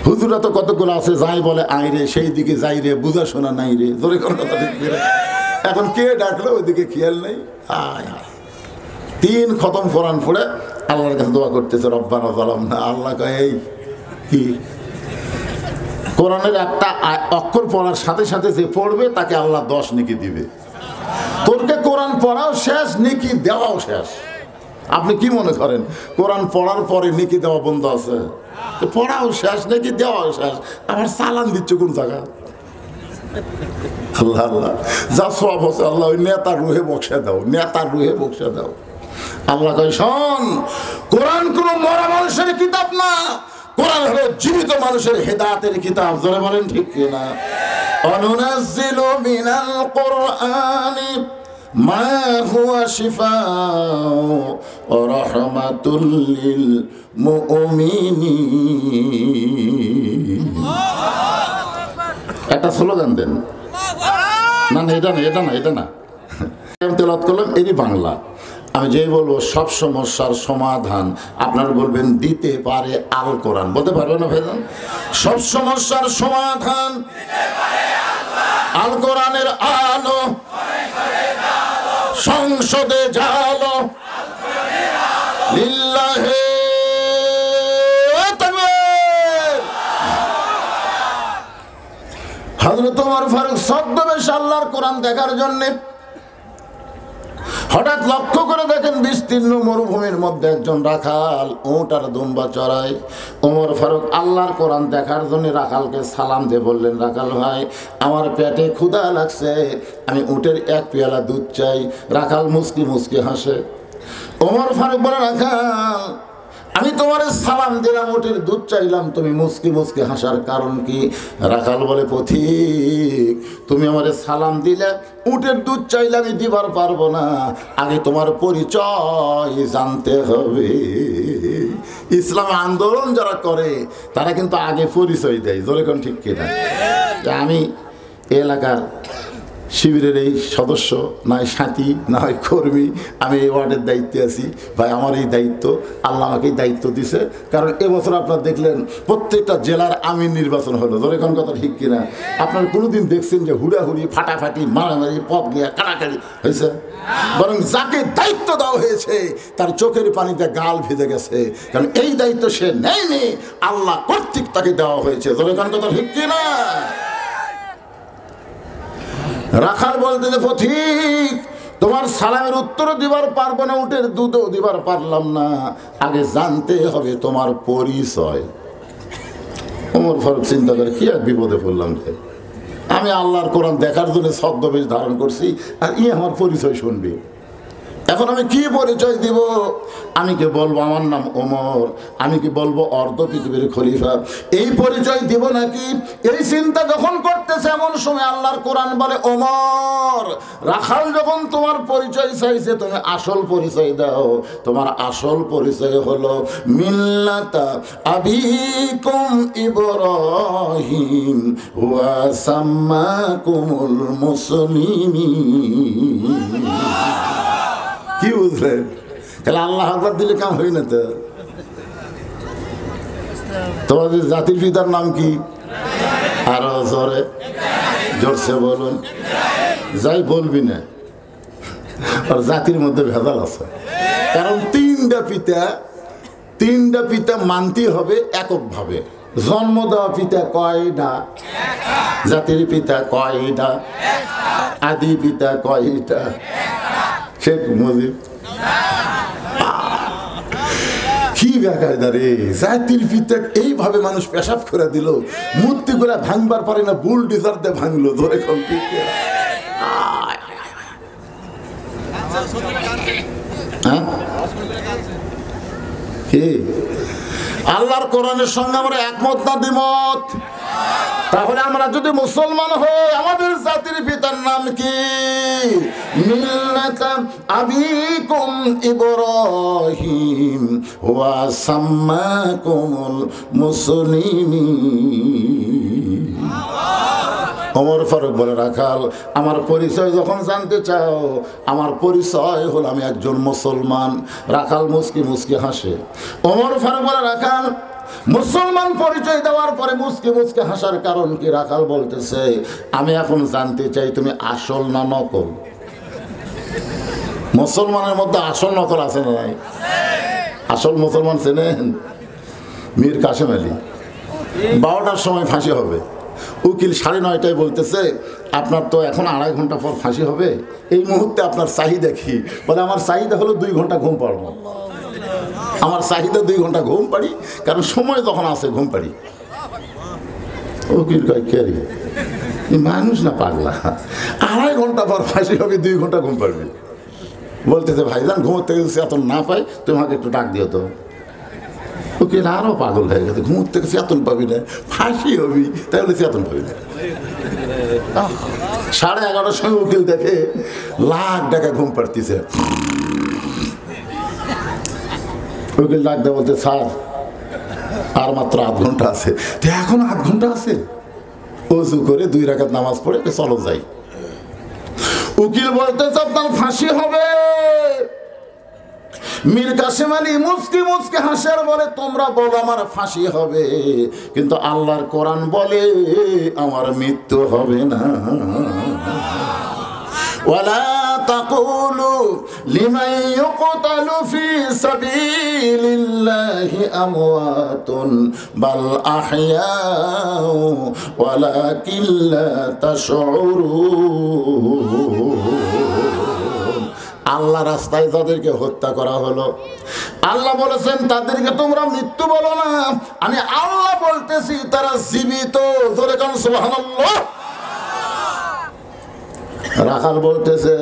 হুজুরা তো কতগুলো আছে, যাই বলে আই রে, সেই দিকে যাই রে, বুঝা শোনা নাই রে, জোরে কোন কথা ঠিক করে। এখন কে ডাকলো, ওইদিকে খেয়াল নেই। 3 খতম কোরআন পড়ে আল্লাহর কাছে দোয়া করতেছে, রব্বানা যালামনা। আল্লাহ কয়, এই কি? কোরআনের একটা অক্ষর পড়ার সাথে সাথে যে পড়বে তাকে আল্লাহ 10 নেকি দিবে। তোরকে কোরআন পড়াও শেষ, নেকি দেওয়াও শেষ। আপনি কি মনে করেন কোরআন পড়ার পরে নেকি দেওয়া বন্ধ আছে? পড়াও শেষ, নেকি দেওয়াও শেষ। আমার চালান দিচ্ছ কোন জায়গা? আল্লাহ আল্লাহ, যা সব হচ্ছে আল্লাহ ওই নেতার রুহে বক্সা দাও, নেতার রুহে বক্সা দাও। আল্লাহ কয়, শোন, কোরআন কোনো মরা মানুষের কিতাব না, কোরআন হলো জীবিত মানুষের হেদায়েতের কিতাব। জোরে বলেন ঠিক কিনা? অনুনাজ্জিলু মিনাল কুরআনি মা হুয়া শিফাউ ওয়া রাহমাতুল লিল মুমিনিন। একটা স্লোগান দেন। না না, এটা না। আমি তেলাওয়াত করলাম, এরই বাংলা। আমি যেই বলবো সব সমস্যার সমাধান, আপনারা বলবেন দিতে পারে আল কোরআন। বলতে পারবেন না ভাইজান? সব সমস্যার সমাধান আল কোরআনের আলো, সংসদে জালো লিল্লাহে তাকবীর। হযরত ওমর ফারুক ছদ্মবেশে আল্লাহর কোরআন দেখার জন্য হঠাৎ লক্ষ্য করে দেখেন বিস্তীর্ণ মরুভূমির মধ্যে একজন রাখাল উট আর দুম্বা চড়ায়। ওমর ফারুক আল্লাহর কোরআন দেখার জন্য রাখালকে সালাম দিয়ে বললেন, রাখাল ভাই, আমার পেটে ক্ষুধা লাগছে, আমি উটের 1 পেয়ালা দুধ চাই। রাখাল মুচকি মুচকি হাসে। ওমর ফারুক বলে, রাখাল, আমি তোমার সালাম দিলাম, উটের দুধ চাইলাম, তুমি মুচকি মুচকি হাসার কারণ কি? রাখাল বলে, পথিক, তুমি আমার সালাম দিলে, উটের দুধ চাইলে আমি দিবার পারবো না, আগে তোমার পরিচয় জানতে হবে। ইসলাম আন্দোলন যারা করে তারা কিন্তু আগে পরিচয় দেয়। জোরে কোন ঠিক কিনা? আমি এলাকার শিবিরের এই সদস্য, নয় সাথী, না হয় কর্মী, আমি এই ওয়ার্ডের দায়িত্বে আছি। ভাই আমার এই দায়িত্ব, আল্লাহ আমাকে এই দায়িত্ব দিছে। কারণ এবছর আপনারা দেখলেন প্রত্যেকটা জেলার আমির নির্বাচন হলো, ধরে কোন কথা ঠিক কিনা? আপনারা কোনোদিন দেখছেন যে হুড়াহুড়ি, ফাটাফাটি, মারামারি, পথ নিয়ে কাড়াকাড়ি হয়েছে? বরং যাকে দায়িত্ব দেওয়া হয়েছে তার চোখের পানিতে গাল ভিজে গেছে, কারণ এই দায়িত্ব সে নেয়নি, আল্লাহ কর্তৃক তাকে দেওয়া হয়েছে। ধরে কোন কথা ঠিক কিনা? রাখাল বলতে যে পথিক, তোমার সালামের উত্তর দিবার পারবো না, উটের দুধও দিবার পারলাম না, আগে জানতে হবে তোমার পরিচয়। ওমর ফারুক চিন্তা করে কি আর বিপদে পড়লাম যে আমি আল্লাহর কোরআন দেখার জন্য ছদ্মবেশ ধারণ করছি, আর আমার পরিচয় শুনবি। এখন আমি কি পরিচয় দিব? আমি কি বলবো আমার নাম ওমর? আমি কি বলবো অর্ধ পৃথিবীর খলিফা? এই পরিচয় দিব নাকি? এই চিন্তা যখন করতেছে এমন সময় আল্লাহর কোরআন বলে, ওমর, রাখাল যখন তোমার পরিচয় চাইছে তুমি আসল পরিচয় দাও। তোমার আসল পরিচয় হলো মিল্লাতা আবিকুম ইব্রাহিম ওয়া সাম্মাকুমুল মুসলিমিন। কি বুঝলেন? তাহলে আল্লাহ আকবার দিলে কাম হই না তো? তোমাদের জাতির পিতার নাম কি? আরো জোরে, জোরসে বলুন। যাই বলবি না, আর জাতির মধ্যে ভেজাল আছে। কারণ তিনটা পিতা মানতে হবে এককভাবে। জন্ম দেওয়া পিতা কয়টা? জাতির পিতা কয়টা? আদি পিতা কয়টা? শেখ মুজিব। কি বেকায়দা রে, জাতির পিতা এইভাবে মানুষ পেশাব করে দিল, মূর্তি করে ভাঙবার পারে না, বুল ডিজার দিয়ে ভাঙলো। ধরে কি আল্লাহর কোরআনের সঙ্গে আমরা একমত না দ্বিমত? তাহলে আমরা যদি মুসলমান হই, আমাদের জাতির পিতার নাম কি? মিল্লাতা আবিকুম ইব্রাহিম ওয়া সাম্মাকুমুল মুসলিমিন। ওমর ফারুক বলে, রাখাল আমার পরিচয় যখন জানতে চাও, আমার পরিচয় হলো আমি একজন মুসলমান। রাখাল মুস্কি মুস্কি হাসে। ওমর ফারুক বলে, রাখাল মুসলমান পরিচয় দেওয়ার পরে মুস্কি মুস্কি হাসার কারণ কি? রাখাল বলতেছে, আমি এখন জানতে চাই তুমি আসল না নকল। মুসলমানের মধ্যে আসল নকল আছে না নাই? আসল মুসলমান চেনেন? মীর কাসেম আলী। 12টার সময় ফাঁসি হবে, উকিল 9:30টায় বলতেছে আপনার তো এখন 2.5 ঘন্টা পর ফাঁসি হবে, এই মুহূর্তে আপনার চাহিদা কি? বলে আমার চাহিদা হলো 2 ঘন্টা ঘুম পাড়বো। আমার চাহিদা 2 ঘন্টা ঘুম পাড়ি, কারণ সময় যখন আছে ঘুম পাড়ি। উকিল কয় কে রে, মানুষ না পাগলা? 2.5 ঘন্টা পর ফাঁসি হবে, 2 ঘন্টা ঘুম পাড়বি? বলতেছে ভাইজান ঘুমোর থেকে যদি চেতন না পাই তোমাকে একটু ডাক দিও তো। উকিল আরো পাগল হয়ে গেছে, ঘুমোর থেকে চেতন পাবি না, ফাঁসি হবি, তাহলে চেতন পাবি না। 11:30টার সময় উকিল দেখে লাখ টাকা ঘুম পাড়তিছে। উকিল ডাক দেয়, বলতে স্যার আর মাত্র 8 ঘন্টা আছে। এখন 8 ঘন্টা আছে? ওযু করে 2 রাকাত নামাজ পড়ে চলো যাই। উকিল বলতেছে আপনার ফাঁসি হবে। মীর কাসেম আলী মুস্কি মুস্কি হাসার বলে, তোমরা বলো আমার ফাঁসি হবে, কিন্তু আল্লাহর কোরআন বলে আমার মৃত্যু হবে না। ওয়ালা তাকুলু লিমান ইউকতালু ফি সাবিলিল্লাহি আমওয়াতুন বাল আহইয়াউ ওয়ালাকিন লা তাশউরুন। আল্লাহ রাস্তায় যাদেরকে হত্যা করা হলো, আল্লাহ বলেছেন তাদেরকে তোমরা মৃত্যু বলো না, আমি আল্লাহ বলতেছি তারা জীবিত। জোরে কোন সুবহানাল্লাহ। রাখাল বলতেছে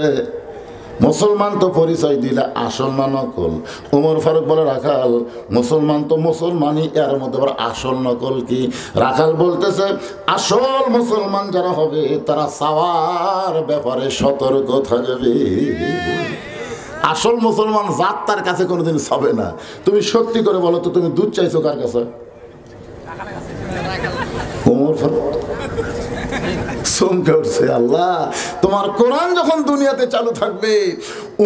মুসলমান তো পরিচয় দিলে আসল না নকল? ওমর ফারুক বলে, রাখাল মুসলমান তো মুসলমানই, এর মধ্যে আবার আসল নকল কি? রাখাল বলতেছে আসল মুসলমান যারা হবে তারা চাওয়ার ব্যাপারে সতর্ক থাকবে। আসল মুসলমান জাত তার কাছে কোনোদিন চাবে না। তুমি সত্যি করে বলো তো, তুমি দুধ চাইছো কার কাছে? ওমর ফারুক চমকে উঠছে, আল্লাহ তোমার কোরআন যখন দুনিয়াতে চালু থাকবে,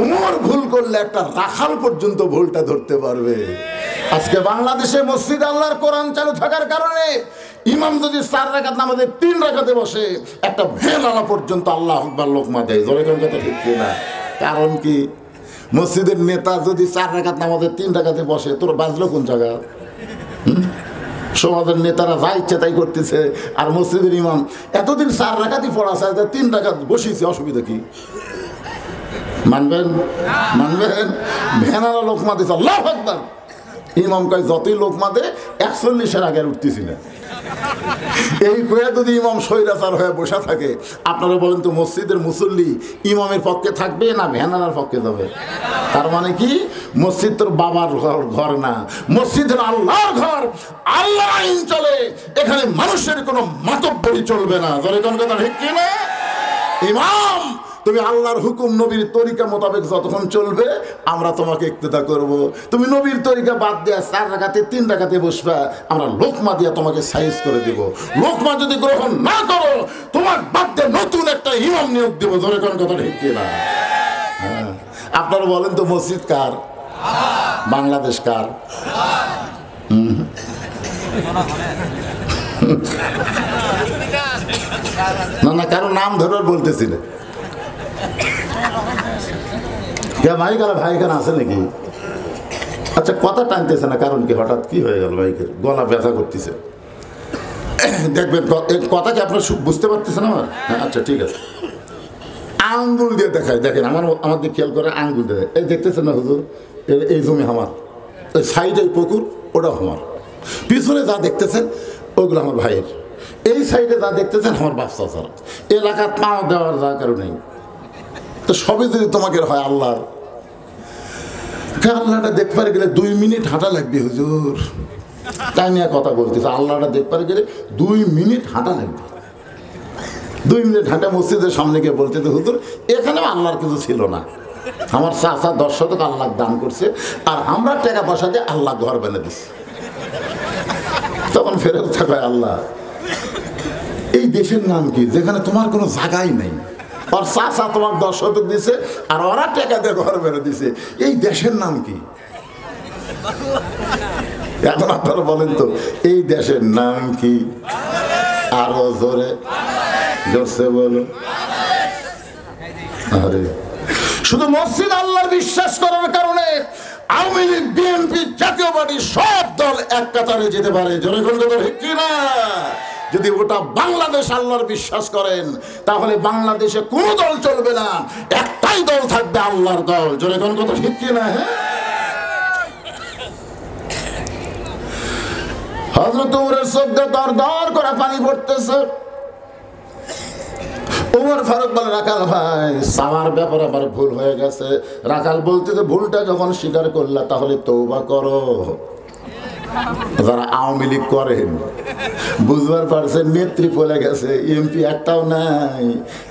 উমর ভুল করলে একটা রাখাল পর্যন্ত ভুলটা ধরতে পারবে। আজকে বাংলাদেশে মসজিদে আল্লাহর কোরআন চালু থাকার কারণে ইমাম যদি 4 রাকাত নামাজে 3 রাকাতে বসে, একটা ভেলালা পর্যন্ত আল্লাহ আকবার লোকমা দেয়। জোরে কোন কথা ঠিক না? কারণ কি? মসজিদের নেতা যদি 4 রাকাত নামাজে 3 রাকাতে বসে, তোর বাজলো কোন জায়গা? সমাজের নেতারা যা ইচ্ছা তাই করতেছে, আর মসজিদের ইমাম এতদিন 4 রাকাতই পড়া চায়, 3 রাকাত বসিয়েছে, অসুবিধা কি? মানবেন? মানবেন? ভেনারা লোকমা দিচ্ছে, আল্লাহু আকবার। ইমাম কয় যতই লোকমা দে 41-এর আগে উঠতেছি না। এই কয়ে যদি ইমাম স্বৈরাচার হয়ে বসে থাকে, আপনারা বলেন তো মসজিদের মুসল্লি ইমামের পক্ষে থাকবে না ভ্যানার পক্ষে যাবে? তার মানে কি? মসজিদ তোর বাবার ঘর না, মসজিদ হলো আল্লাহর ঘর। আল্লাহ আইন চলে, এখানে মানুষের কোনো মাতব্বরি চলবে না। জোরে কোন কথা ঠিক কি না? ইমাম তুমি আল্লাহর হুকুম নবীর তরিকা মোতাবেক যতক্ষণ চলবে, আমরা তোমাকে ইক্তেদা করব। তুমি নবীর তরিকা বাদ দিয়ে 4 রাকাতে 3 রাকাতে বসবা, আমরা লোকমা দিয়ে তোমাকে সাইজ করে দেব। লোকমা যদি গ্রহণ না করো, তোমার বাদ দিয়ে নতুন একটা ইমাম নিয়োগ দেবো। ধরে কোন কথা ঠিক কিনা? হ্যাঁ, আপনারা বলেন তো মসজিদ কার? বাংলাদেশ কার? না না, কারো নাম ধরে বলতেছি না। ভাই গেল, ভাই এখানে আছে নাকি? আচ্ছা, কথা টানতেছে না, কারণ কি? হঠাৎ কি হয়ে গেল? ভাইকে গলা ব্যথা করতেছে। দেখবেন কথা কি আপনার বুঝতে পারতেছেন আমার? হ্যাঁ, আচ্ছা ঠিক আছে। আঙ্গুল দিয়ে দেখায়, দেখেন আমাদের খেয়াল করে আঙ্গুল দিয়ে। এই দেখতেছেন না হুজুর, এই জমি আমার, এই সাইডে পুকুর, ওটাও আমার। পিছনে যা দেখতেছেন ওগুলো আমার ভাইয়ের। এই সাইডে যা দেখতেছেন আমার বাচ্চা ছাড়া। এলাকার পাও দেওয়ার যা কারণ নেই। তো সবই যদি তোমাকে হয় আল্লাহর, আল্লাহটা দেখবার গেলে 2 মিনিট হাঁটা লাগবে হুজুর। তাই নিয়ে কথা বলতেছে, আল্লাহটা দেখবার গেলে 2 মিনিট হাঁটা লাগবে। 2 মিনিট হাঁটা মসজিদের সামনে গিয়ে বলতেছে, হুজুর এখানেও আল্লাহর কিছু ছিল না, আমার চাচা 10 শতক আল্লাহ দান করছে, আর আমরা টাকা পয়সা দিয়ে আল্লাহ ঘর বেঁধে দিচ্ছি। তখন ফেরত থাকায় আল্লাহ, এই দেশের নাম কি যেখানে তোমার কোনো জায়গাই নেই? আর চাচা তোমার 10 শতক দিছে, আর ওরা টাকা দিয়ে ঘর বেড়ে দিছে, এই দেশের নাম কি? এখন আপনারা বলেন তো, এই দেশের নাম কি? আরো জোরে জোরসে বলো। আরে শুধু মসজিদ আল্লাহর বিশ্বাস করার কারণে আওয়ামী লীগ, বিএনপি, জাতীয় পার্টি সব দল এক কাতারে যেতে পারে। জোরে কোন কথা ঠিক কি না? যদি ওটা বাংলাদেশ আল্লাহর বিশ্বাস করেন, তাহলে বাংলাদেশে কোনো দল চলবে না, একটাই দল থাকবে, আল্লাহর দল। জোরে কোন কথা ঠিক কি না? হযরত ওমরের চোখ দিয়ে দর করে পানি পড়তেছে। ওমর ফারুক বলে, রাখাল ভাই সামার ব্যাপারে আমার ভুল হয়ে গেছে। রাখাল বলতেছে, ভুলটা যখন স্বীকার করলা তাহলে তওবা করো। যারা আওয়ামী লীগ করেন বুঝবার পারছেন, নেত্রী পড়ে গেছে, এমপি একটাও নাই।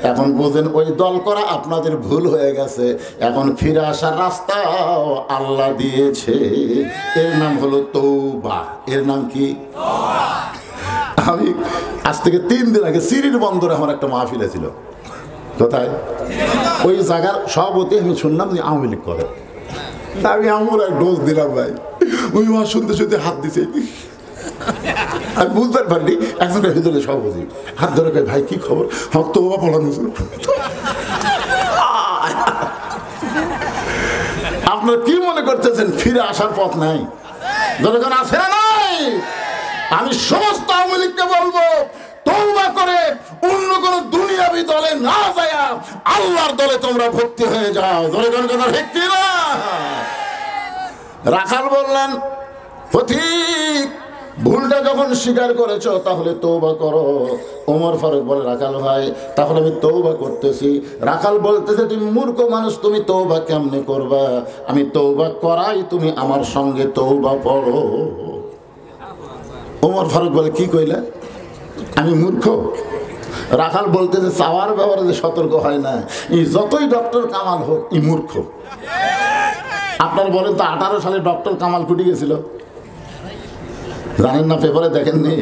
এখন বোঝেন ওই দল করা আপনাদের ভুল হয়ে গেছে। এখন ফিরে আসার রাস্তাও আল্লাহ দিয়েছে, এর নাম হলো তওবা। এর নাম কি? আমি আজ থেকে 3 দিন আগে সিরির বন্দরে আমার একটা মাহফিল ছিল। কোথায়? ওই জায়গার সভাপতি আমি শুনলাম যে আওয়ামী লীগ করে। আমি আমার এক ডোজ দিলাম ভাই, ওই মা শুনতে শুনতে হাত দিছে। আমি বুঝতে পারিনি, একজনের ভিতরে সভাপতি হাত ধরে কয়, ভাই কি খবর? হক তো বাবা পড়ানো। আপনারা কি মনে করতেছেন ফিরে আসার পথ নাই? যখন আছে না নাই, আমি সমস্ত আওয়ামী লীগকে বলবো, তওবা করে অন্য কোন দুনিয়াবি দলে না যায় আল্লাহর দলে তোমরা ভর্তি হয়ে যাও। ধরে কোন কথা ঠিক কি না? রাখাল বললেন, পথিক ভুলটা যখন স্বীকার করেছো তাহলে তওবা করো। ওমর ফারুক বলে, রাখাল ভাই তাহলে আমি তওবা করতেছি। রাখাল বলতেছে, তুমি মূর্খ মানুষ, তুমি তওবা কেমনে করবা? আমি তওবা করাই, তুমি আমার সঙ্গে তওবা পড়ো। ওমর ফারুক বলে, কি কইলা? আমি মূর্খ? রাখাল বলতেছে, চাওয়ার ব্যাপারে যে সতর্ক হয় না, এই যতই ডক্টর কামাল হোক, ই মূর্খ। আপনারা বলেন তো 18 সালে ডক্টর কামাল কুটি গেছিল, জানেন না, পেপারে দেখেননি?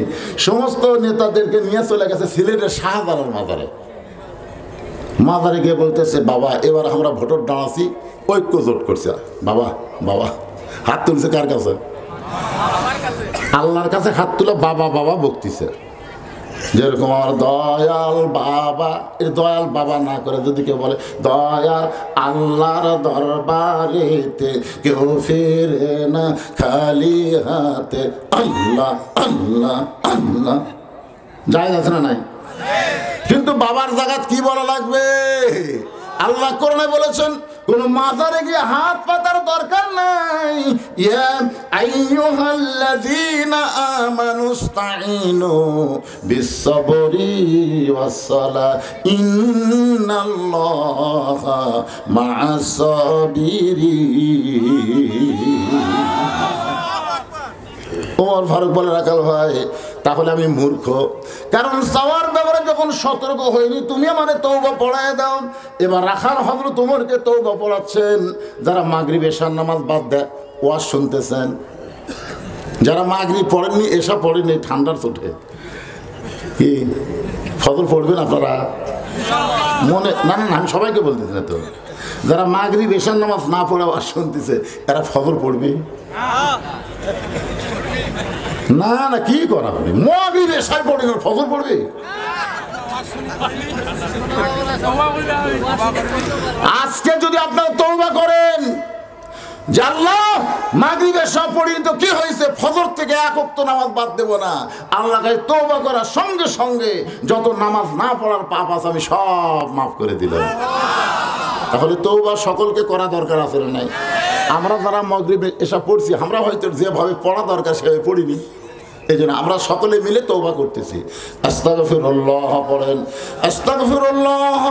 সমস্ত নেতাদেরকে নিয়ে চলে গেছে সিলেটের শাহজালাল মাজারে। মাজারে গিয়ে বলতেছে, বাবা এবার আমরা ভোটার দাঁড়াচ্ছি, ঐক্য জোট করছে। বাবা বাবা হাত তুলছে কার কাছে? আল্লাহর কাছে হাত তুলে বাবা বাবা বকতিছে। যেরকম আমার দয়াল বাবা, এই দয়াল বাবা না করে যদি কেউ বলে দয়াল আল্লাহর দরবারেতে কেউ ফিরে না খালি হাতে, আল্লাহ আল্লাহ আল্লাহ, যায় আছে না নাই? কিন্তু বাবার জায়গাত কি বলা লাগবে? আল্লাহ কোরআনে বলেছেন কোন মাজারে গিয়ে হাত পাতার দরকার নাই। ইয়া আইয়ুহাল্লাযীনা আমানুস্তাঈনু বিস-সাবরি ওয়াস-সালাহ ইন্নাল্লাহা মা'আস-সাবিরিন। ওমর ফারুক বলে, রাখাল ভাই তাহলে আমি মূর্খ, কারণ চাওয়ার ব্যাপারে যখন সতর্ক হয়নি তুমি আমারে তওবা পড়ায় দাও। এবার রাখাল হযরত ওমরকে তওবা পড়াচ্ছেন। যারা মাগরিব এশার নামাজ বাদ দেয় ওয়াজ শুনতেছেন, যারা মাগরিব পড়েননি এশা পড়েনি ঠান্ডার চোটে কি ফজর পড়বেন আপনারা? মনে না না আমি সবাইকে বলতেছি না তো, যারা মাগরিব এশার নামাজ না পড়ে ওয়াজ শুনতেছে এরা ফজর পড়বে না? না কি করা হবে? মাগরিব এশায় পড়ে না ফজর পড়বে? আজকে যদি আপনারা তওবা করেন যে আল্লাহ মাগরিব এশা পড়িনি তো কি হয়েছে, ফজর থেকে এক ওয়াক্ত নামাজ বাদ দেব না, আল্লাহর কাছে তওবা করার সঙ্গে সঙ্গে যত নামাজ না পড়ার পাপ আছে আমি সব মাফ করে দিলাম। তাহলে তওবা সকলকে করা দরকার আছে না নাই? আমরা যারা মাগরিব এশা পড়ছি আমরা হয়তো যেভাবে পড়া দরকার সেভাবে পড়িনি, এই জন্য আমরা সকলে মিলে তওবা করতেছি। আস্তাগফিরুল্লাহ পড়েন, আস্তাগফিরুল্লাহ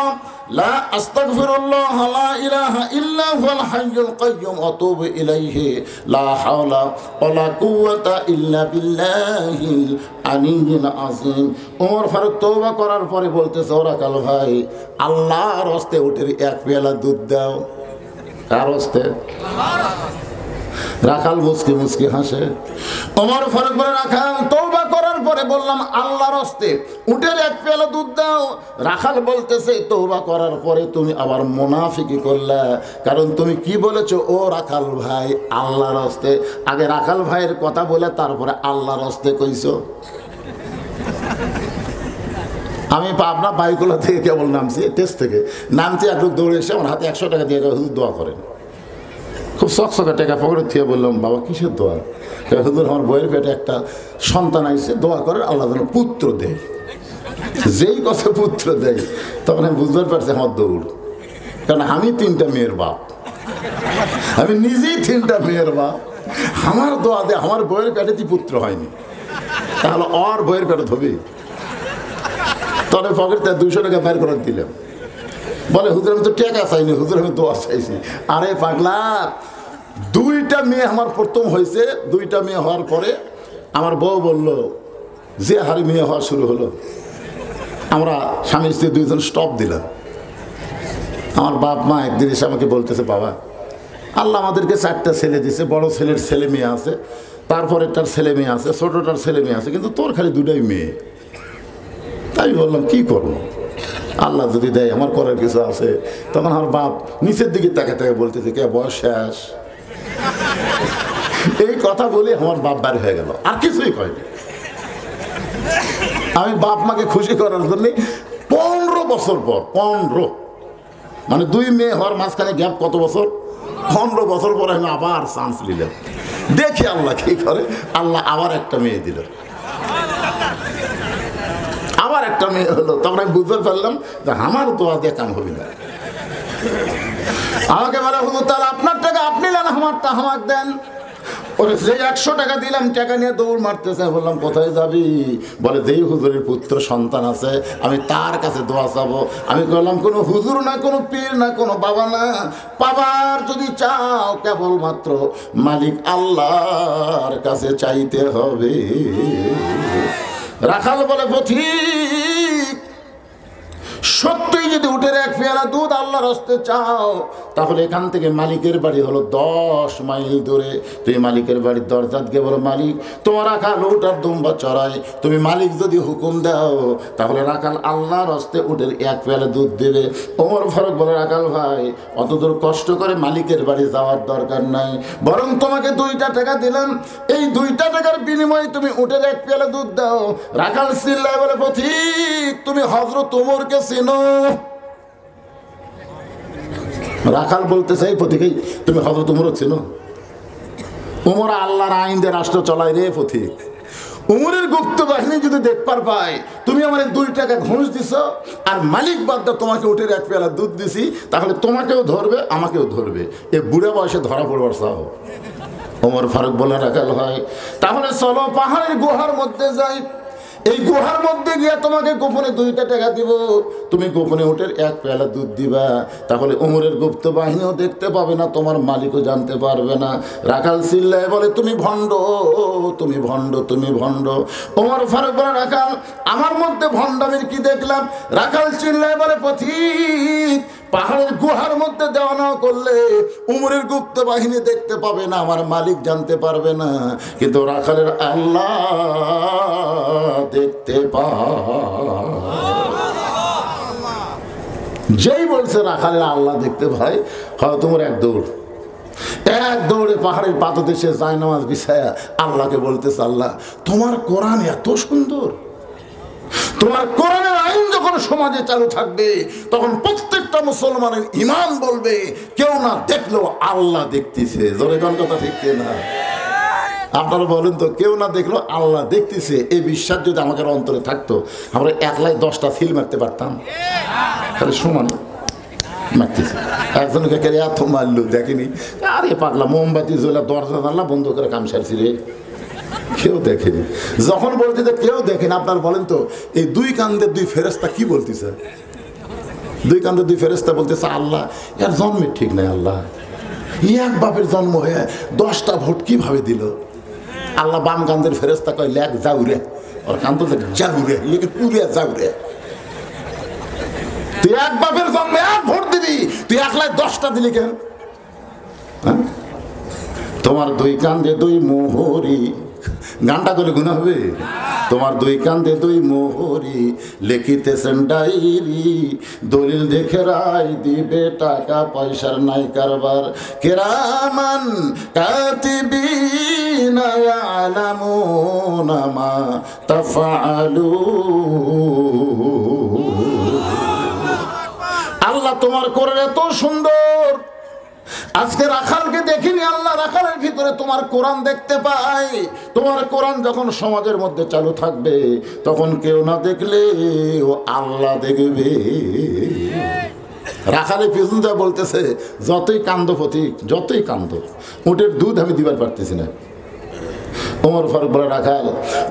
লা আস্তাগফিরুল্লাহ লা ইলাহা ইল্লা হুয়াল হাইয়ুল কাইয়্যুম ওয়া আতুবু ইলাইহি লা হাওলা ওয়ালা কুওয়াতা ইল্লা বিল্লাহিল আলিয়্যিল আযীম। ওমর ফারুক তওবা করার পরে বলতেছে, ওরা কাল ভাই আল্লাহর হস্তে উঠে এক পেয়ালা দুধ দাও। কার হস্তে? রাখাল মুচকি মুচকি হাসে। ওমর ফারুক বলে, রাখাল তওবা করার পরে বললাম আল্লাহর হস্তে উটের এক পেয়ালা দুধ দাও। রাখাল বলতেছে, তওবা করার পরে তুমি আবার মুনাফিকি করলা, কারণ তুমি কি বলেছো ও রাখাল ভাই আল্লাহর হস্তে, আগে রাখাল ভাইয়ের কথা বলে তারপরে আল্লাহর হস্তে কইছো। আমি পাবনা বাইকুলা থেকে কেবল নামছি, টেস্ট থেকে নামছি, একটু দৌড়ে এসে আমার হাতে 100 টাকা দিয়ে হুজুর দোয়া করেন। খুব চকচকে টাকা পকেটে থেকে বললাম, বাবা কিসের দোয়া? হুজুর আমার বইয়ের পেটে একটা সন্তান আইছে, দোয়া করেন আল্লাহ যেন পুত্র দেয়। যেই কথা পুত্র দেয় তখন আমি বুঝতে পারছি আমার দৌড়, কারণ আমি 3টা মেয়ের বাপ, আমি নিজেই 3টা মেয়ের বাপ। আমার দোয়া দেয় আমার বইয়ের পেটে কি পুত্র হয়নি, তাহলে ওর বইয়ের পেটে ধরবে। তবে পকেটে 200 টাকা বের করে দিলাম। বলে হুজুর আমি তো টাকা চাইনি, হুজুর আমি দোয়া চাইছি। আরে পাগলা, 2টা মেয়ে আমার প্রথম হয়েছে, 2টা মেয়ে হওয়ার পরে আমার বউ বলল যে হারে মেয়ে হওয়া শুরু হলো, আমরা স্বামী স্ত্রী 2জন স্টপ দিলাম। আমার বাপ মা একদিন এসে আমাকে বলতেছে, বাবা আল্লাহ আমাদেরকে 4টা ছেলে দিছে, বড় ছেলের ছেলে মেয়ে আছে, তারপরেরটার ছেলে মেয়ে আছে, ছোটটার ছেলে মেয়ে আছে, কিন্তু তোর খালি 2টাই মেয়ে। তাই বললাম কি করবো, আল্লাহ যদি দেয় আমার করার কিছু আছে। তখন আমার বাপ নিচের দিকে তাকে তাকে বলতেছে, কে বয়স শেষ? এই কথা বলে আমার বাপ বাড়ি হয়ে গেল, আর কিছুই কয়নি। আমি বাপ মাকে খুশি করার জন্য 15 বছর পর, 15 মানে 2 মেয়ে হওয়ার মাঝখানে গ্যাপ কত বছর? 15 বছর পরে আমি আবার চান্স নিলাম, দেখি আল্লাহ কি করে। আল্লাহ আবার একটা মেয়ে দিল, আবার একটা মেয়ে হলো। তখন আমি বুঝতে পারলাম যে আমার দোয়া দিয়ে কাম হবে না। আমাকে বলে, হুজুর তাহলে আপনার টাকা আপনি নেন, আমারটা আমাকে দেন। ওরে যে 100 টাকা দিলাম, টাকা নিয়ে দৌড় মারতেছে। বললাম কোথায় যাবি? বলে যেই হুজুরের পুত্র সন্তান আছে আমি তার কাছে দোয়া চাবো। আমি বললাম কোনো হুজুর না, কোনো পীর না, কোনো বাবা না, পাবার যদি চাও কেবলমাত্র মালিক আল্লাহর কাছে চাইতে হবে। রাখাল বলে পথিক সত্যিই যদি উটের এক পেয়ালা দুধ আল্লাহর হস্তে চাও, তাহলে এখান থেকে মালিকের বাড়ি হলো 10 মাইল দূরে। তুমি মালিকের বাড়ির দরজা দিয়ে বলো, মালিক তোমার রাখাল উট আর দুম্বা চড়ায়, তুমি মালিক যদি হুকুম দাও তাহলে রাখাল আল্লাহর হস্তে উটের এক পেয়ালা দুধ দেবে। ওমর ফারুক বলে, রাখাল ভাই অত দূর কষ্ট করে মালিকের বাড়ি যাওয়ার দরকার নাই, বরং তোমাকে 2টা টাকা দিলাম, এই 2টা টাকার বিনিময়ে তুমি উটের এক পেয়ালা দুধ দাও। রাখাল চিল্লায় বলে, পথিক তুমি হযরত ওমরকে চেনো? রাখাল বলতে চাই, পথিক তুমি হযরত ওমর চেনো? ওমর আল্লাহর আইন দিয়ে রাষ্ট্র চলায় রে পথিক। উমরের গুপ্ত বাহিনী যদি দেখবার পায় তুমি আমার 2 টাকা ঘুষ দিছ আর মালিক বাদ দাও তোমাকে উটের এক পেয়ালা দুধ দিছি, তাহলে তোমাকেও ধরবে আমাকেও ধরবে। এ বুড়া বয়সে ধরা পড়বার চাও? ওমর ফারুক বলে, রাখাল ভাই তাহলে চলো পাহাড়ের গুহার মধ্যে যাই, এই গুহার মধ্যে গিয়ে তোমাকে গোপনে 2টা টাকা দিব, তুমি গোপনে উটের এক পেয়ালা দুধ দিবা, তাহলে ওমরের গুপ্ত বাহিনীও দেখতে পাবে না, তোমার মালিকও জানতে পারবে না। রাখাল চিল্লায় বলে, তুমি ভণ্ড, তুমি ভণ্ড, তুমি ভণ্ড। ওমর ফারুক বলে, রাখাল আমার মধ্যে ভণ্ডামির কি দেখলাম? রাখাল চিল্লায় বলে, পথিক পাহাড়ের গুহার মধ্যে দেওয়া না করলে উমরের গুপ্ত বাহিনী দেখতে পাবে না, আমার মালিক জানতে পারবে না, কিন্তু রাখালের আল্লাহ দেখতে যেই বলছে রাখালের আল্লাহ দেখতে পাই, হয়তো তোমার এক দৌড়ে পাহাড়ের পাদদেশে সে জায়নামাজ বিছায়া আল্লাহকে বলতেছে, আল্লাহ তোমার কোরআন এত সুন্দর, তোমার কোরআনের আইন যখন সমাজে চালু থাকবে তখন প্রত্যেকটা মুসলমানের ঈমান বলবে কেউ না দেখলেও আল্লাহ দেখতেছে। জোরে কোন কথা ঠিক না? আপনারা বলেন তো, কেউ না দেখলো আল্লাহ দেখতেছে, এই বিশ্বাস যদি আমাদের অন্তরে থাকতো আমরা একলাই 10টা সিল মারতে পারতাম। তাহলে সমান মারতেছে, একজনকে কে এত মারলো দেখেনি, আরে পাগলা মোমবাতি জ্বলা দরজা জানলা বন্ধ করে কাম সারছি রে, কেউ দেখেনি। যখন বলতে যে কেউ দেখেন, আপনার বলেন তো এই 2 কান্দের 2 ফেরেশতা কি বলতেছে? 2 কান্দের 2 ফেরেশতা বলতেছে, আল্লাহ এর জন্মের ঠিক নাই, আল্লাহ এক বাপের জন্ম হয়ে 10টা ভোট কিভাবে দিল? আল্লাহ বাম কান্দের ফেরেশতা কয়, লেখ যাও রে, ওর কান্দ যাও রে, লেখে পুরে যাও রে, তুই এক বাপের জন্মে 1 ভোট দিবি, তুই একলাই 10টা দিলি কেন? তোমার 2 কান্দে 2 মোহরি, গানটা করে গুণা হবে? তোমার 2 কান্দে 2 মোহরি, লিখিতেছেন ডায়েরি, দলিল দেখে রায় দিবে, টাকা পয়সার নাই কারবার, কিরামান কাতিবিনা ইয়ালামুনা মা তাফআলুন। আল্লাহ তোমার কোরআন এত সুন্দর, আজকে রাখালকে দেখিনি, আল্লাহ রাখালের ভিতরে তোমার কোরআন দেখতে পাই। তোমার কোরআন যখন সমাজের মধ্যে চালু থাকবে তখন কেউ না দেখলে ও আল্লাহ দেখবে। রাখালের পিছন যা বলতেছে, যতই কান্দ পথিক, যতই কান্দ, উটের দুধ আমি দিবার পারতেছি না। ওমর ফারুক বলে, রাখাল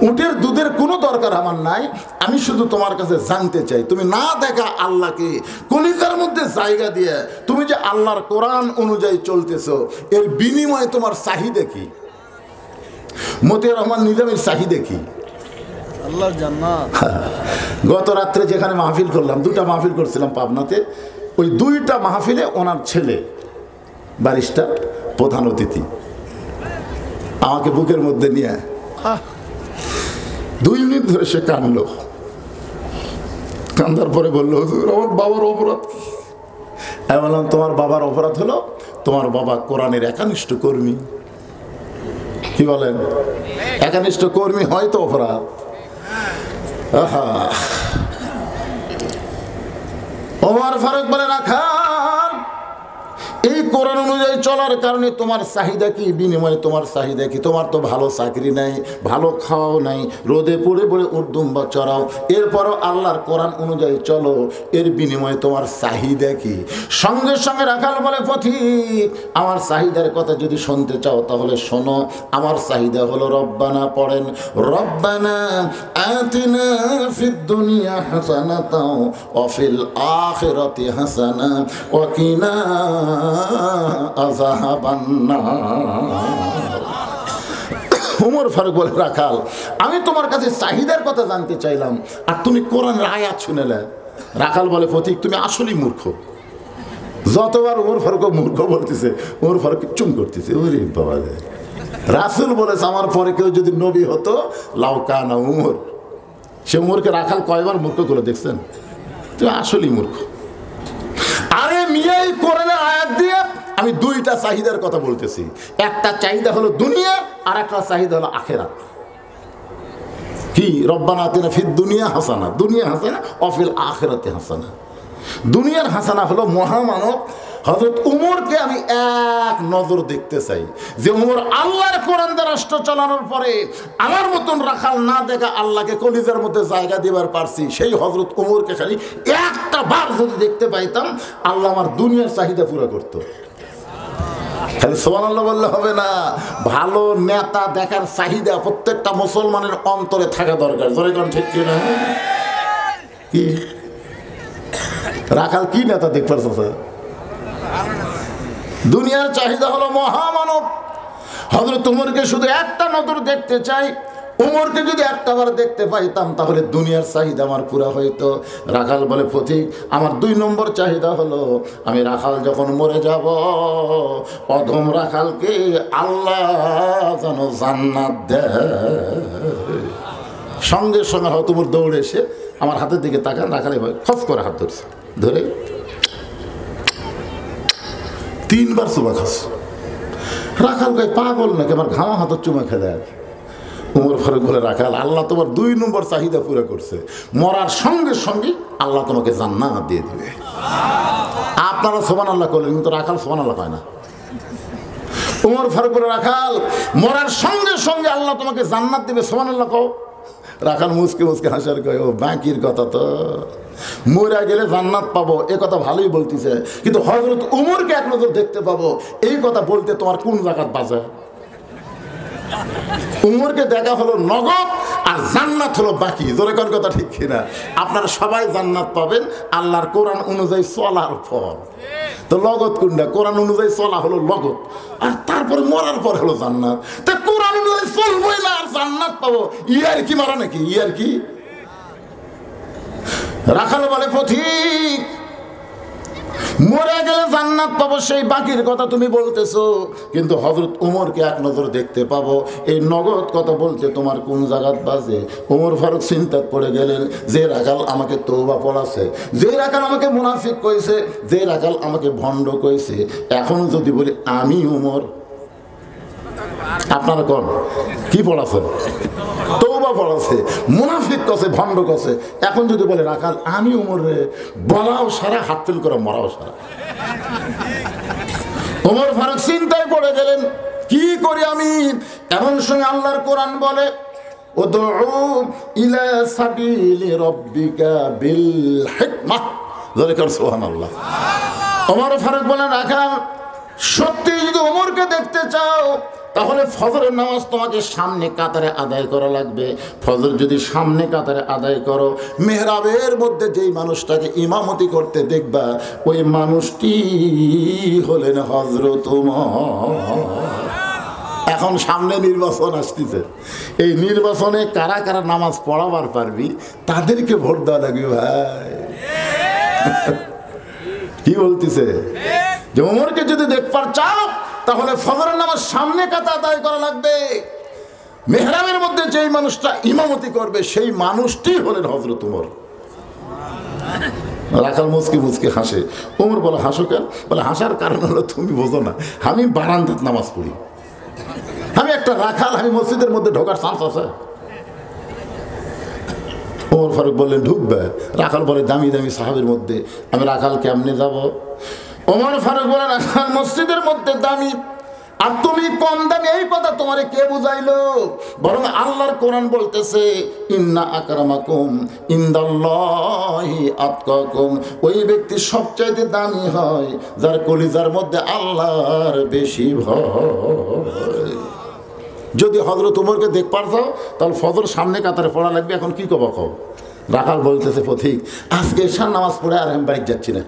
উটের দুধের কোনো দরকার আমার নাই, আমি শুধু তোমার কাছে জানতে চাই তুমি না দেখা আল্লাহকে কলিজার মধ্যে জায়গা দিয়ে তুমি যে আল্লাহর কোরআন অনুযায়ী চলতেছো, এর বিনিময়ে তোমার চাহিদা কি? মতিয়ার রহমান নিজামের চাহিদা কি? আল্লাহর জান্নাত। গত রাত্রে যেখানে মাহফিল করলাম, 2টা মাহফিল করছিলাম পাবনাতে, ওই 2টা মাহফিলে ওনার ছেলে ব্যারিস্টার প্রধান অতিথি আমাকে বুকের মধ্যে নিয়ে 2 মিনিট ধরে সে কাঁদলো। কান্দার পরে বললো, হুজুর আমার বাবার অপরাধ কি? আমি বললাম, তোমার বাবার অপরাধ হলো তোমার বাবা কোরআনের একনিষ্ঠ কর্মী। কি বলেন? একনিষ্ঠ কর্মী হয় তো অপরাধ। ওমর ফারুক বলে, রাখাল এই কোরআন অনুযায়ী চলার কারণে তোমার চাহিদা কি? বিনিময়ে তোমার চাহিদা কি? তোমার তো ভালো চাকরি নাই, ভালো খাওয়াও নাই, রোদে পড়ে পড়ে উর্দুম্বা চড়াও, এরপরও আল্লাহর কোরআন অনুযায়ী চলো, এর বিনিময়ে তোমার চাহিদা কি? সঙ্গে সঙ্গে রাখাল বলে, পথিক আমার চাহিদার কথা যদি শুনতে চাও তাহলে শোনো, আমার চাহিদা হলো রব্বানা পড়েন, রব্বানা আতিনা ফিদ দুনিয়া হাসানাতাও ওয়া ফিল আখিরাতি হাসানা ওয়া কিনা ওমর ফারুক বলে, রাখাল আমি তোমার কাছে চাহিদার কথা জানতে চাইলাম আর তুমি কোরআনের আয়াত শুনেলে। রাখাল বলে ফতিক তুমি আসলেই মূর্খ। যতবার ওমর ফারুক মূর্খ বলতেছে ওমর ফারুক চুম করতেছে। ওরে বাবা, রাসূল বলেছে আমার পরে কেউ যদি নবী হতো লাউকা না উমর। সে উমরকে রাখাল কয়বার মূর্খ করে দেখছেন? তুমি আসলেই মূর্খ। আরে মিয়াই কোরআনের আয়াত দিয়ে আমি দুইটা চাহিদার কথা বলতেছি। একটা চাহিদা হলো দুনিয়া, আর একটা চাহিদা হলো আখিরাত। কি? রব্বানা আতিনা ফিদ দুনিয়া হাসানা, দুনিয়া হাসানা অফিল আখিরাতে হাসানা। দুনিয়ার হাসানা হলো মহামানব হযরত উমরকে আমি এক নজর দেখতে চাই, যে উমর আল্লাহর কোরআন দিয়ে রাষ্ট্র চালানোর পরে আমার মতন রাখাল না দেখা আল্লাহকে কলিজার মধ্যে জায়গা দিবার পারছি। সেই হযরত উমরকে খালি একটা বার যদি দেখতে পাইতাম আল্লাহ আমার দুনিয়ার চাহিদা পুরো করতো। খালি সুবহানাল্লাহ বললে হবে না, ভালো নেতা দেখার চাহিদা প্রত্যেকটা মুসলমানের অন্তরে থাকা দরকার। জোরে কোন ঠিক কি না? কি রাখাল কি নেতা দেখবার চাচা? দুনিয়ার চাহিদা হলো মহামানব হযরত উমরকে শুধু একটা নজর দেখতে চাই। উমরকে যদি একটাবার দেখতে পাইতাম তাহলে দুনিয়ার চাহিদা আমার পুরা হইতো। রাখাল বলে ফতিক আমার 2 নম্বর চাহিদা হলো আমি রাখাল যখন মরে যাব অধম রাখালকে আল্লাহ যেন জান্নাত দেয়। সঙ্গে সঙ্গে হয়তো উমর দৌড়ে এসে আমার হাতের দিকে তাকান, রাখালে খস করে হাত ধরছে, ধরে 3 বার চুমা খাস। রাখাল গায়ে পাগল নাকি আমার ঘামা হাতের চুমা খেলে। উমর ফারুক বলে রাখাল আল্লাহ তোমার 2 নম্বর চাহিদা পুরো করছে, মরার সঙ্গে সঙ্গে আল্লাহ তোমাকে জান্নাত দিয়ে দিবে। আপনারা সুবহানাল্লাহ করলেন, কিন্তু রাখাল সুবহানাল্লাহ পায় না। উমর ফারুক বলে রাখাল মরার সঙ্গে সঙ্গে আল্লাহ তোমাকে জান্নাত দিবে, সুবহানাল্লাহ কও। রাখাল মুসকে মুসকে হাসার কয় ও বাকির কথা তো মরে গেলে জান্নাত পাবো এ কথা ভালোই বলতেছে, কিন্তু হযরত উমরকে এক নজর দেখতে পাবো এই কথা বলতে তোমার কোন জায়গাত বাজে? উমরকে দেখা হলো নগদ আর জান্নাত হলো বাকি। জোরে কোন কথা ঠিক কিনা? আপনারা সবাই জান্নাত পাবেন আল্লাহর কোরআন অনুযায়ী চলার পর। তো লগত কোনটা? কোরআন অনুযায়ী চলা হলো লগত, আর তারপরে মরার পর হলো জান্নাত। তা কোরআন অনুযায়ী চলবই না আর জান্নাত পাবো, ইয়ার কি মারা নাকি? ইয়ার কি? রাখাল বলে পথিক মরে গেলে জান্নাত পাবো সেই বাকির কথা তুমি বলতেছো, কিন্তু হযরত উমরকে এক নজর দেখতে পাবো এই নগদ কথা বলতে তোমার কোন জায়গাত বাজে? উমর ফারুক চিন্তাত পড়ে গেলেন, যে রাখাল আমাকে তওবা পড়াছে, যে রাখাল আমাকে মুনাফিক কইছে, যে রাখাল আমাকে ভণ্ড কইছে, এখন যদি বলি আমি উমর, আপনারা কোন কি পড়াছেন? তওবা পড়াছে, মুনাফিক কছে, ভণ্ড কছে। এখন যদি বলে রাখাল আমি উমর রে, বলাও সারা, হাত ফেল করে মরাও সারা। উমর ফারুক চিন্তায় পড়ে গেলেন, কি করি আমি? এমন সময় আল্লাহর কোরআন বলে উদউ ইলা সাবিলি রাব্বিকা বিল হিকমাহ। জোরে কর সুবহানাল্লাহ। উমর ফারুক বলেন রাখাল সত্যি যদি উমরকে দেখতে চাও তাহলে ফজরের নামাজ তোমাকে সামনে কাতারে আদায় করা লাগবে। ফজর যদি সামনে কাতারে আদায় করো, মেহরাবের মধ্যে যেই মানুষটাকে ইমামতি করতে দেখবা ওই মানুষটি হলেন হযরত ওমর। এখন সামনে নির্বাচন আসতেছে, এই নির্বাচনে কারা কারা নামাজ পড়াবার পারবি তাদেরকে ভোট দেওয়া লাগবে ভাই। কি বলতেছে? যে ওমরকে যদি দেখবার চাও তাহলে ফজরের নামাজ সামনে কাতা আদায় করা লাগবে। মেহরাবের মধ্যে যেই মানুষটা ইমামতি করবে সেই মানুষটি হলেন হযরত ওমর। রাখাল মুচকি মুচকি হাসে। ওমর বলে হাসো কেন? বলে হাসার কারণ হলো তুমি বোঝো না, আমি বারান্দাত নামাজ পড়ি, আমি একটা রাখাল, আমি মসজিদের মধ্যে ঢোকার চান্স আছে? ওমর ফারুক বললেন ঢুকবে। রাখাল বলে দামি দামি সাহাবের মধ্যে আমি রাখাল কেমনে যাব? ওমর ফারুক বলে রাখাল মসজিদের মধ্যে দামি আর তুমি কম দামি, এই কথা তোমারে কে বুঝাইলো? বরং আল্লাহর কোরআন বলতেছে ইন্না আকরামাকুম ইনদাল্লাহি আতকাকুম। ওই ব্যক্তি সবচাইতে দামি হয় যার কলিজার মধ্যে আল্লাহর বেশি ভয়। যদি হযরত ওমরকে দেখ পারছো তাহলে ফজর সামনে কাতারে পড়া লাগবে। এখন কি কবা কও? রাখাল বলতেছে পথিক আজকে এশার নামাজ পড়ে আর আমি বাড়ি যাচ্ছি না।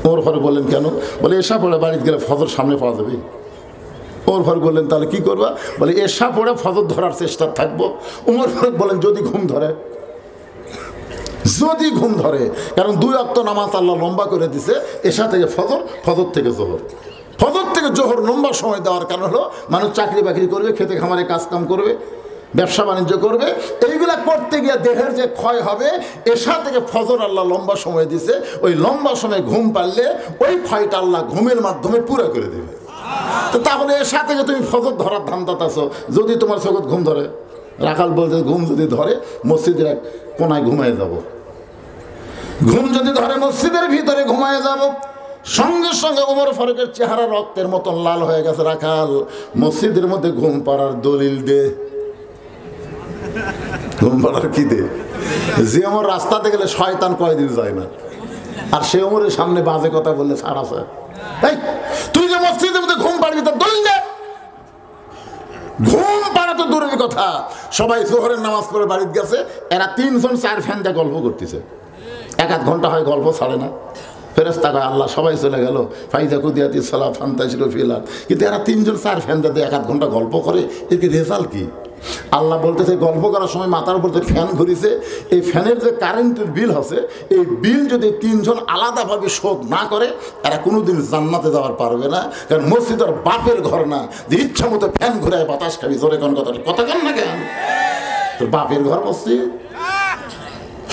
ওমর ফারুক বললেন কেন? বলে এশা পড়ে বাড়িতে গেলে ফজর সামনে পাওয়া যাবে। ওমর ফারুক বললেন তাহলে কি করবা? বলে এশা পড়ে ফজর ধরার চেষ্টা থাকবো। ওমর ফারুক বলেন যদি ঘুম ধরে? যদি ঘুম ধরে, কারণ 2 ওয়াক্ত নামাজ আল্লাহ লম্বা করে দিছে, এশা থেকে ফজর, ফজর থেকে জোহর, ফজর থেকে জোহর লম্বা সময় দেওয়ার কারণ হলো মানুষ চাকরি বাকরি করবে, খেতে খামারে কাজকাম করবে, ব্যবসা বাণিজ্য করবে, এইগুলা করতে গিয়ে দেহের যে ক্ষয় হবে, এশা থেকে ফজর আল্লাহ লম্বা সময় দিছে, ওই লম্বা সময় ঘুম পারলে ওই ক্ষয়টা আল্লাহ ঘুমের মাধ্যমে পুরো করে দেবে। তো তাহলে এশা থেকে তুমি ফজর ধরার ধান্দাত আছো, যদি তোমার জগৎ ঘুম ধরে, রাখাল বলতে ঘুম যদি ধরে মসজিদের এক কোনায় ঘুমায় যাব, ঘুম যদি ধরে মসজিদের ভিতরে ঘুমায় যাব। সঙ্গে সঙ্গে ওমর ফারুকের চেহারা রক্তের মতন লাল হয়ে গেছে। রাখাল, মসজিদের মধ্যে ঘুম পাড়ার দলিল দে। ঘুম পাড়ার কি দে? যে ওমর রাস্তাতে গেলে শয়তান কয়দিন যায় না, আর সে ওমরের সামনে বাজে কথা বললে ছাড় আছে? তুই যে মসজিদের মধ্যে ঘুম পাড়বি তার দলিল দে। ঘুম পাড়া তো দূরের কথা, সবাই জোহরের নামাজ পড়ে বাড়িতে গেছে, এরা 3 জন 4 ফ্যান দিয়ে গল্প করতেছে, 1-1 ঘন্টা হয় গল্প ছাড়ে না। ফেরেশতা কয় আল্লাহ সবাই চলে গেল, ফাইজা কুদিয়াতি সালাহ ফান্তাশির ফিলার, কিন্তু এরা 3 জন 4 ফ্যান দিয়ে 1-1 ঘন্টা গল্প করে, এর কি রেজাল্ট কি? আল্লাহ বলতেছে গল্প করার সময় মাথার উপর যে ফ্যান ঘুরিছে, এই ফ্যানের যে কারেন্টের বিল আছে, এই বিল যদি 3 জন আলাদাভাবে শোধ না করে, এরা কোনোদিন জান্নাতে যাওয়ার পারবে না। কারণ মসজিদ আর বাপের ঘর না যে ইচ্ছা মতো ফ্যান ঘুরায় বাতাস খাবি। জোরে কোন কথা কথা কেন না, কেন তোর বাপের ঘর মসজিদ?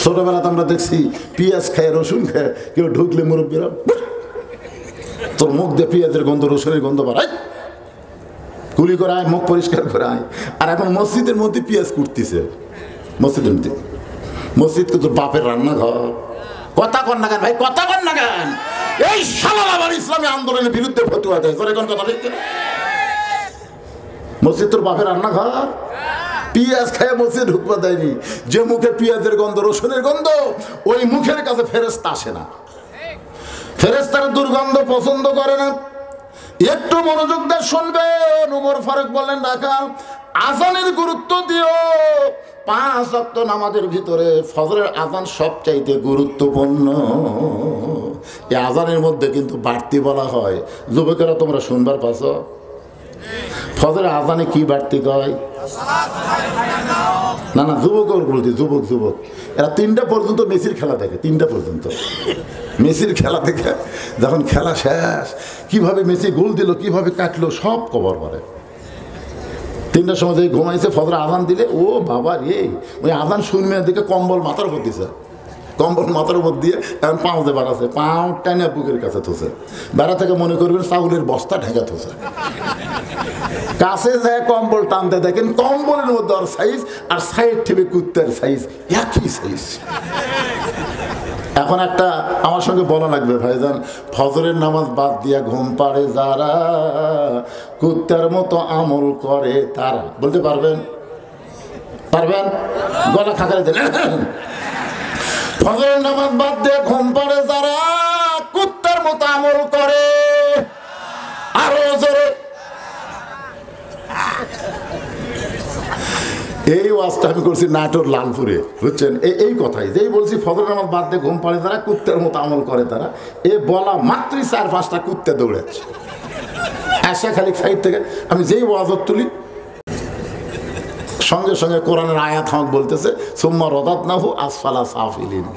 ছোটবেলাতে আমরা দেখছি পেঁয়াজ খায়, রসুন খায়, কেউ ঢুকলে মুরব্বীরা তোর মুখ দিয়ে পেঁয়াজের গন্ধ, রসুনের গন্ধ বাড়ায়, কুলি করে আয়, মুখ পরিষ্কার করে আয়। আর এখন মসজিদের মধ্যে পেঁয়াজ কুটতেছে, মসজিদের মধ্যে। মসজিদ কিন্তু বাপের রান্নাঘর। কথা কর না কেন ভাই, কথা কর না কেন? এই শালা আবার ইসলামী আন্দোলনের বিরুদ্ধে ফতোয়া দেয়। কথা ঠিক, মসজিদ তোর বাপের রান্নাঘর? পেঁয়াজ খায় মসজিদ ঢুকবা দেয়নি। যে মুখে পেঁয়াজের গন্ধ, রসুনের গন্ধ, ওই মুখের কাছে ফেরেশতা আসে না। ফেরেশতার দুর্গন্ধ পছন্দ করে না। একটু মনোযোগ দিয়ে শুনবেন। ওমর ফারুক বললেন রাখাল, আজানের গুরুত্ব দিও। 5 ওয়াক্ত নামাজের ভিতরে ফজরের আজান সবচাইতে গুরুত্বপূর্ণ। এই আজানের মধ্যে কিন্তু বাড়তি বলা হয়। যুবকেরা তোমরা শুনবার পাচ্ছ, ফজরের আজানে কি বাড়তি কয়? না না, যুবক বলছি, যুবক যুবক এরা 3টা পর্যন্ত মেসির খেলা দেখে। 3টা পর্যন্ত মেসির খেলা দেখে, যখন খেলা শেষ, কিভাবে মেসি গোল দিল, কিভাবে কাটলো, সব কভার করে। 3টার সময় যে ঘুমাইছে, ফজরে আজান দিলে ও বাবা রে, ওই আজান শুনবে দিকে কম্বল মাথার উপর দিছে, কম্বল মাথার উপর দিয়ে এখন পাও যে বাড়াছে, পাও টাইনা বুকের কাছে থুছে, বেড়া থেকে মনে করবেন চাউলের বস্তা ঢেকা থুছে। কাছে যায় কম্বল টানতে দেখেন কম্বলের মধ্যে আর সাইজ, আর সাইড থেকে কুত্তার সাইজ, একই সাইজ। এখন একটা আমার সঙ্গে বলা লাগবে ভাইজান, ফজরের নামাজ বাদ দিয়া ঘুম পাড়ে যারা, কুত্তার মতো আমল করে তারা। বলতে পারবেন? পারবেন? গলা খাকারে দেন। ফজরের নামাজ বাদ দিয়ে ঘুম পাড়ে যারা, কুত্তার মতো আমল করে। আরো জোরে। এই ওয়াজটা আমি করছি নাটোর লালপুরে, বুঝছেন? এই কথাই যেই বলছি ফজর নামাজ বাদ দিয়ে ঘুম পাড়ে তারা, কুত্তার মতো আমল করে তারা, এ বলা মাত্রই 4-5টা কুত্তা দৌড়াচ্ছে। আসা খালি সাইড থেকে আমি যেই ওয়াজত তুলি, সঙ্গে সঙ্গে কোরআনের আয়াত আমাকে বলতেছে, সুম্মা রাদাদনাহু আসফালা সাফিলিন।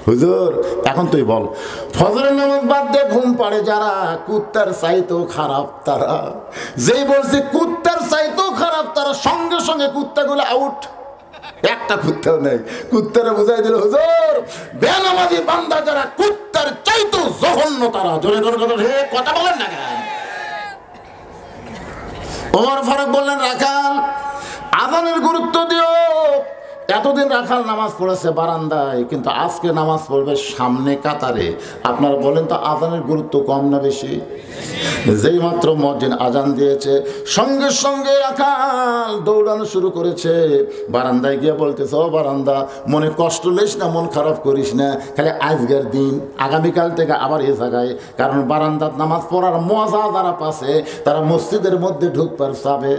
হুজুর এখন তুই বল, ফজরের নামাজ বাদ দিয়ে ঘুম পাড়ে যারা, কুত্তার চাইতেও খারাপ তারা। যেই বলছে কুত্তার চাইতেও খারাপ তারা, সঙ্গে সঙ্গে কুত্তাগুলো আউট। একটা কুত্তাও নেই। কুত্তারা বুঝাই দিল, হুজুর বেনামাজি বান্দা যারা, কুত্তার চাইতেও জঘন্য তারা। জোরে জোরে কথা বলেন না কেন? ওমর ফারুক বললেন রাখাল, আজানের গুরুত্ব দিও। এতদিন রাখাল নামাজ পড়েছে বারান্দায়, কিন্তু আজকে নামাজ পড়বে সামনে কাতারে। আপনারা বলেন তো আজানের গুরুত্ব কম না বেশি? যেই মাত্র মুয়াজ্জিন আজান দিয়েছে, সঙ্গে সঙ্গে রাখাল দৌড়ানো শুরু করেছে। বারান্দায় গিয়ে বলতেছে, ও বারান্দা, মনে কষ্ট লইস না, মন খারাপ করিস না, খালি আজকের দিন, আগামীকাল থেকে আবার এ জায়গায়। কারণ বারান্দার নামাজ পড়ার মজা যারা পাচ্ছে, তারা মসজিদের মধ্যে ঢুকবার চাবে।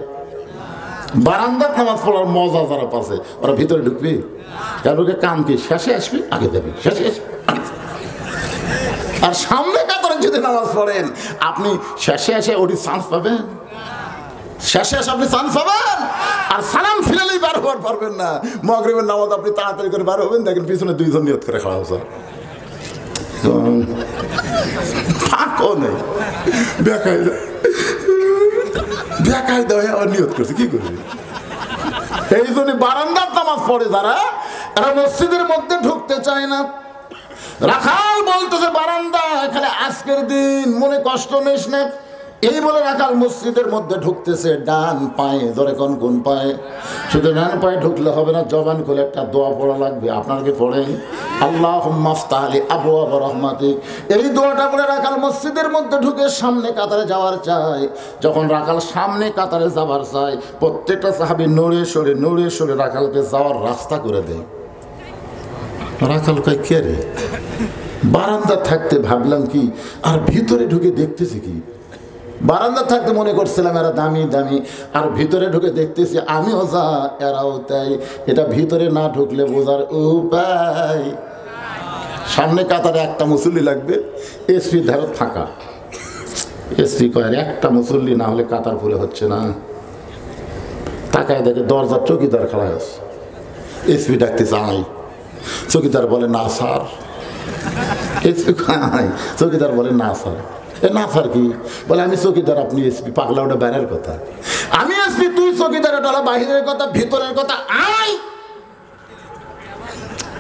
বারান্দার নামাজ পড়ার মজা যারা পাচ্ছে, ওরা ভিতরে ঢুকবি? কারণ কাম কি, শেষে আসবি আগে যাবি, শেষে আসবি। আর সামনে কাতারে যদি নামাজ পড়েন, আপনি শেষে এসে ওটি চান্স পাবেন? শেষে আপনি চান্স পাবেন, আর সালাম ফিরালেই বার হওয়ার পারবেন না। মাগরিবের নামাজ আপনি তাড়াতাড়ি করে বার হবেন, দেখেন পিছনে দুইজন নিয়ত করে খাওয়া হচ্ছে, ফাঁকও নেই, বেকায়দা হয়ে আবার নিয়ত করছে, কি করবে? এই জন্য বারান্দার নামাজ পড়ে যারা, এরা মসজিদের মধ্যে ঢুকতে চায় না। রাখাল বলতেছে বারান্দা, এখানে আজকের দিন মনে কষ্ট নিস না, এই বলে রাখাল মসজিদের মধ্যে ঢুকতেছে ডান পায়ে, ধরে কোন পায়ে? শুধু ডান পায়ে ঢুকলে হবে না, জবান খুলে একটা দোয়া পড়া লাগবে। আপনারা কি পড়েন? আল্লাহুম্মা আফতাহ লি আবওয়াব রাহমাতিক, এই দোয়াটা বলে রাখাল মসজিদের মধ্যে ঢুকে সামনে কাতারে যাওয়ার চায়। যখন রাখাল সামনে কাতারে যাওয়ার চায়, প্রত্যেকটা সাহাবী নড়ে সরে রাখালকে যাওয়ার রাস্তা করে দেয়। রাখাল কয় কে রে? বারান্দা থাকতে ভাবলাম কি, আর ভিতরে ঢুকে দেখতেছি কি? বারান্দা থাকতে মনে করছিলাম এরা দামি দামি, আর ভিতরে ঢুকে দেখতেছি আমিও যা এরাও তাই। এটা ভিতরে না ঢুকলে বোঝার উপায়। সামনে কাতারে একটা মুসল্লি লাগবে, এসপি ধারে ফাঁকা। এসপি কয় একটা মুসল্লি না হলে কাতার পুরে হচ্ছে না। তাকায় দেখে দরজার চৌকিদার খাড়া আছে। এসপি ডাকতে চাই, চৌকিদার বলে না স্যার। এসপি খায়, চৌকিদার বলে না স্যার। না স্যার কি? বলে আমি চৌকিদার, আপনি এসপি। পাগলা, ওটা বাইরের কথা। আমি এসপি, তুই চৌকিদার, ওটা বাহিরের কথা, ভিতরের কথা। আয়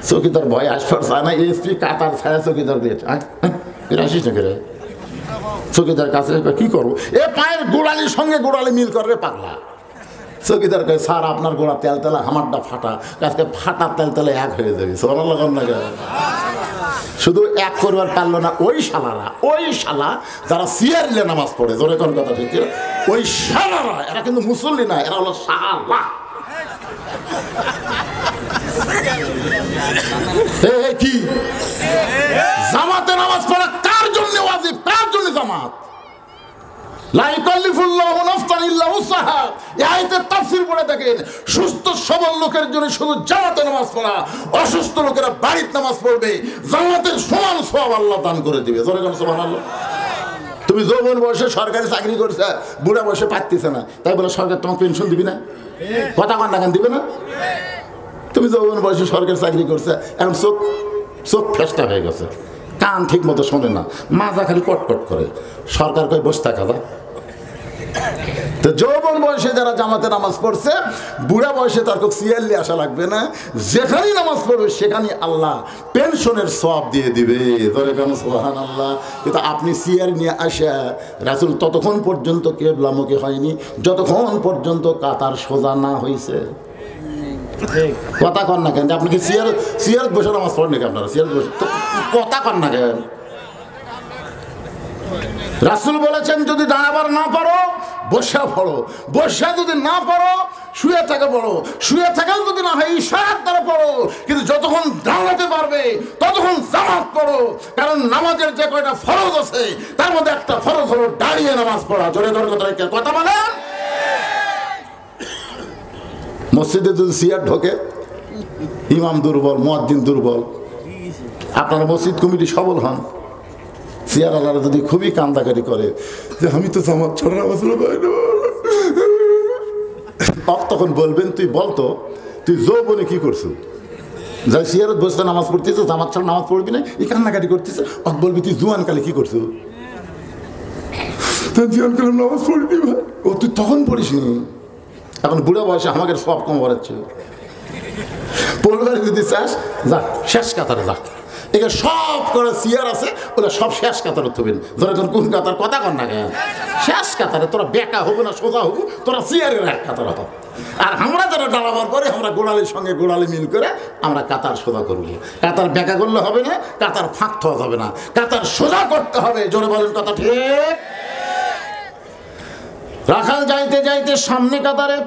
চৌকিদার ভয় আসবার চায় না, এসপি কাতার ছায়া চৌকিদার দিয়েছে। আসিস না করে চৌকিদার কাছে কি করবো? এ পায়ের গোড়ালির সঙ্গে গোড়ালি মিল করে পাগলা। চৌকিদার কয় স্যার আপনার গোড়া তেলতেলা, আমারটা ফাটা, আজকে ফাটা তেলতেলে এক হয়ে যাবে। সোনা লাগান না, শুধু এক করবার পারলো না ওই শালা যারা সিয়ারিলে নামাজ পড়ে, জোরে কোন কথা ঠিক, ওই শালারা, এরা কিন্তু মুসল্লি না, এরা হলো শালা। কি জামাতে নামাজ পড়া কার জন্য ওয়াজিব, কার জন্য জামাত? সুস্থ সবল লোকের জন্য শুধু জামাতে নামাজ পড়া, অসুস্থ লোকেরা বাড়িতে নামাজ পড়বে, জামাতের সমান সওয়াব আল্লাহ দান করে দিবে। সুবহানাল্লাহ। তুমি যৌবন বয়সে সরকারি চাকরি করছে, বুড়া বয়সে পাচ্ছিস না, তাই বলে সরকার তোমাকে পেনশন দিবি না? কথা কন না, কেন দিবে না? তুমি যৌবন বয়সে সরকারি চাকরি করছে, এখন চোখ ফেস্টা হয়ে গেছে, কান ঠিক মতো শোনে না, মাজা খালি কটকট করে, সরকার কয় বসে থাকা যায়। তো যৌবন বয়সে যারা জামাতে নামাজ পড়ছে, বুড়া বয়সে তার খুব সিয়ারলি আসা লাগবে না, যেখানেই নামাজ পড়বে সেখানে আল্লাহ পেনশনের সওয়াব দিয়ে দিবে। সুবহানাল্লাহ। কিন্তু আপনি সিয়ার নিয়ে আসা, রাসূল ততক্ষণ পর্যন্ত কিবলামুখী হয়নি যতক্ষণ পর্যন্ত কাতার সোজা না হয়েছে। কথা কন না কেন? আপনি কি সিয়ারত বসে নামাজ পড়েন নাকি? আপনারা সিয়ারত বসে কথা কন না কেন? রাসূল বলেছেন যদি দাঁড়াবার না পারো বসে পড়ো, বসে যদি না পারো শুয়ে থাকা পড়ো, শুয়ে থাকাও যদি না হয় ইশারার দ্বারা পড়ো, কিন্তু যতক্ষণ দাঁড়াতে পারবে ততক্ষণ জামাত পড়ো। কারণ নামাজের যে কয়টা ফরজ আছে তার মধ্যে একটা ফরজ হলো দাঁড়িয়ে নামাজ পড়া। জোরে জোরে কথা বলেন। মসজিদে যদি সিয়ার ঢোকে, ইমাম দুর্বল, মুয়াজ্জিন দুর্বল, আপনার মসজিদ কমিটি সবল হন, সিয়ার আল্লাহরা যদি খুবই কান্দাকারি করে যে আমি তো জামাত ছাড়া নামাজ পড়ব, তখন বলবেন তুই বলতো তুই যৌবনে কি করছো, যাই সিয়ারত বসে নামাজ পড়তেছ, জামাত ছাড়া নামাজ পড়বি না, এই কান্নাকাটি করতেছে, বলবি তুই জুয়ান কালে কি করছো? জুয়ান কালে নামাজ পড়বি ভাই, ও তুই তখন পড়িস নি, এখন বুড়া বয়সে আমাকে সব কম বাড়াচ্ছে। পড়বার যদি চাস যা শেষ কাতারে যা, এখানে সব করে সিয়ার আছে, ওরা সব শেষ কাতারে থবেন। ধরে তোর কোন কাতার কথা কর না কেন? শেষ কাতারে তোরা বেকা হবো না সোজা হবো, তোরা সিয়ারের এক কাতার হব। আর আমরা যারা দাঁড়াবার পরে আমরা গোড়ালির সঙ্গে গোড়ালি মিল করে আমরা কাতার সোজা করবো। কাতার বেকা করলে হবে না, কাতার ফাঁক থাকা যাবে না, কাতার সোজা করতে হবে। জোরে বলেন কথা ঠিক। রাখাল যাইতে যাইতে সামনে কাতারে,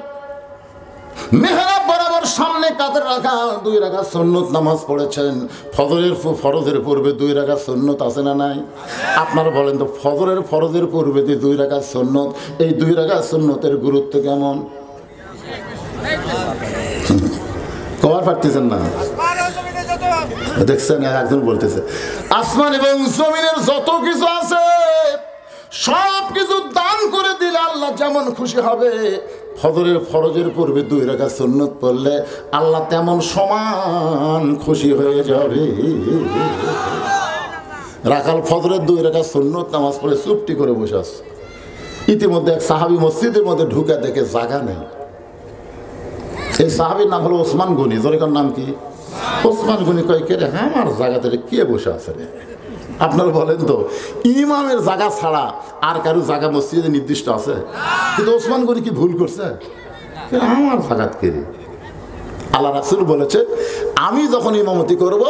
মেহরাব বরাবর সামনে কাতার রাখা, 2 রাকাত সুন্নত নামাজ পড়েছেন। ফরজের পূর্বে 2 রাকাত সুন্নত আছে না নাই? আপনারা বলেন তো, ফরজের পূর্বে 2 রাকাত সুন্নত, এই 2 রাকাত সুন্নতের গুরুত্ব কেমন? কবার পারতেছেন না? দেখছেন একজন বলতেছে আসমান এবং জমিনের যত কিছু আছে সব কিছু দান করে দিলে আল্লাহ যেমন যেমন খুশি হবে, ফজরের ফরজের পূর্বে 2 রাকাত সুন্নত পড়লে আল্লাহ তেমন সমান খুশি হয়ে যাবে। রাখাল ফজরের 2 রাকাত সুন্নত নামাজ পড়ে চুপটি করে বসে আছে। ইতিমধ্যে এক সাহাবী মসজিদের মধ্যে ঢুকে দেখে জায়গা নেই। এই সাহাবীর নাম হলো ওসমান গনি। জোরেকার নাম কি? ওসমান গনি। কয় কে রে? আমার জায়গাতে কে বসে আছে রে? আপনারা বলেন তো, ইমামের জায়গা ছাড়া আর কারো জায়গা মসজিদে নির্দিষ্ট আছে? কিন্তু ওসমান গনি কি ভুল করছে? আমার জায়গাত কে রে? আল্লাহ রাসূল বলেছে, আমি যখন ইমামতি করব,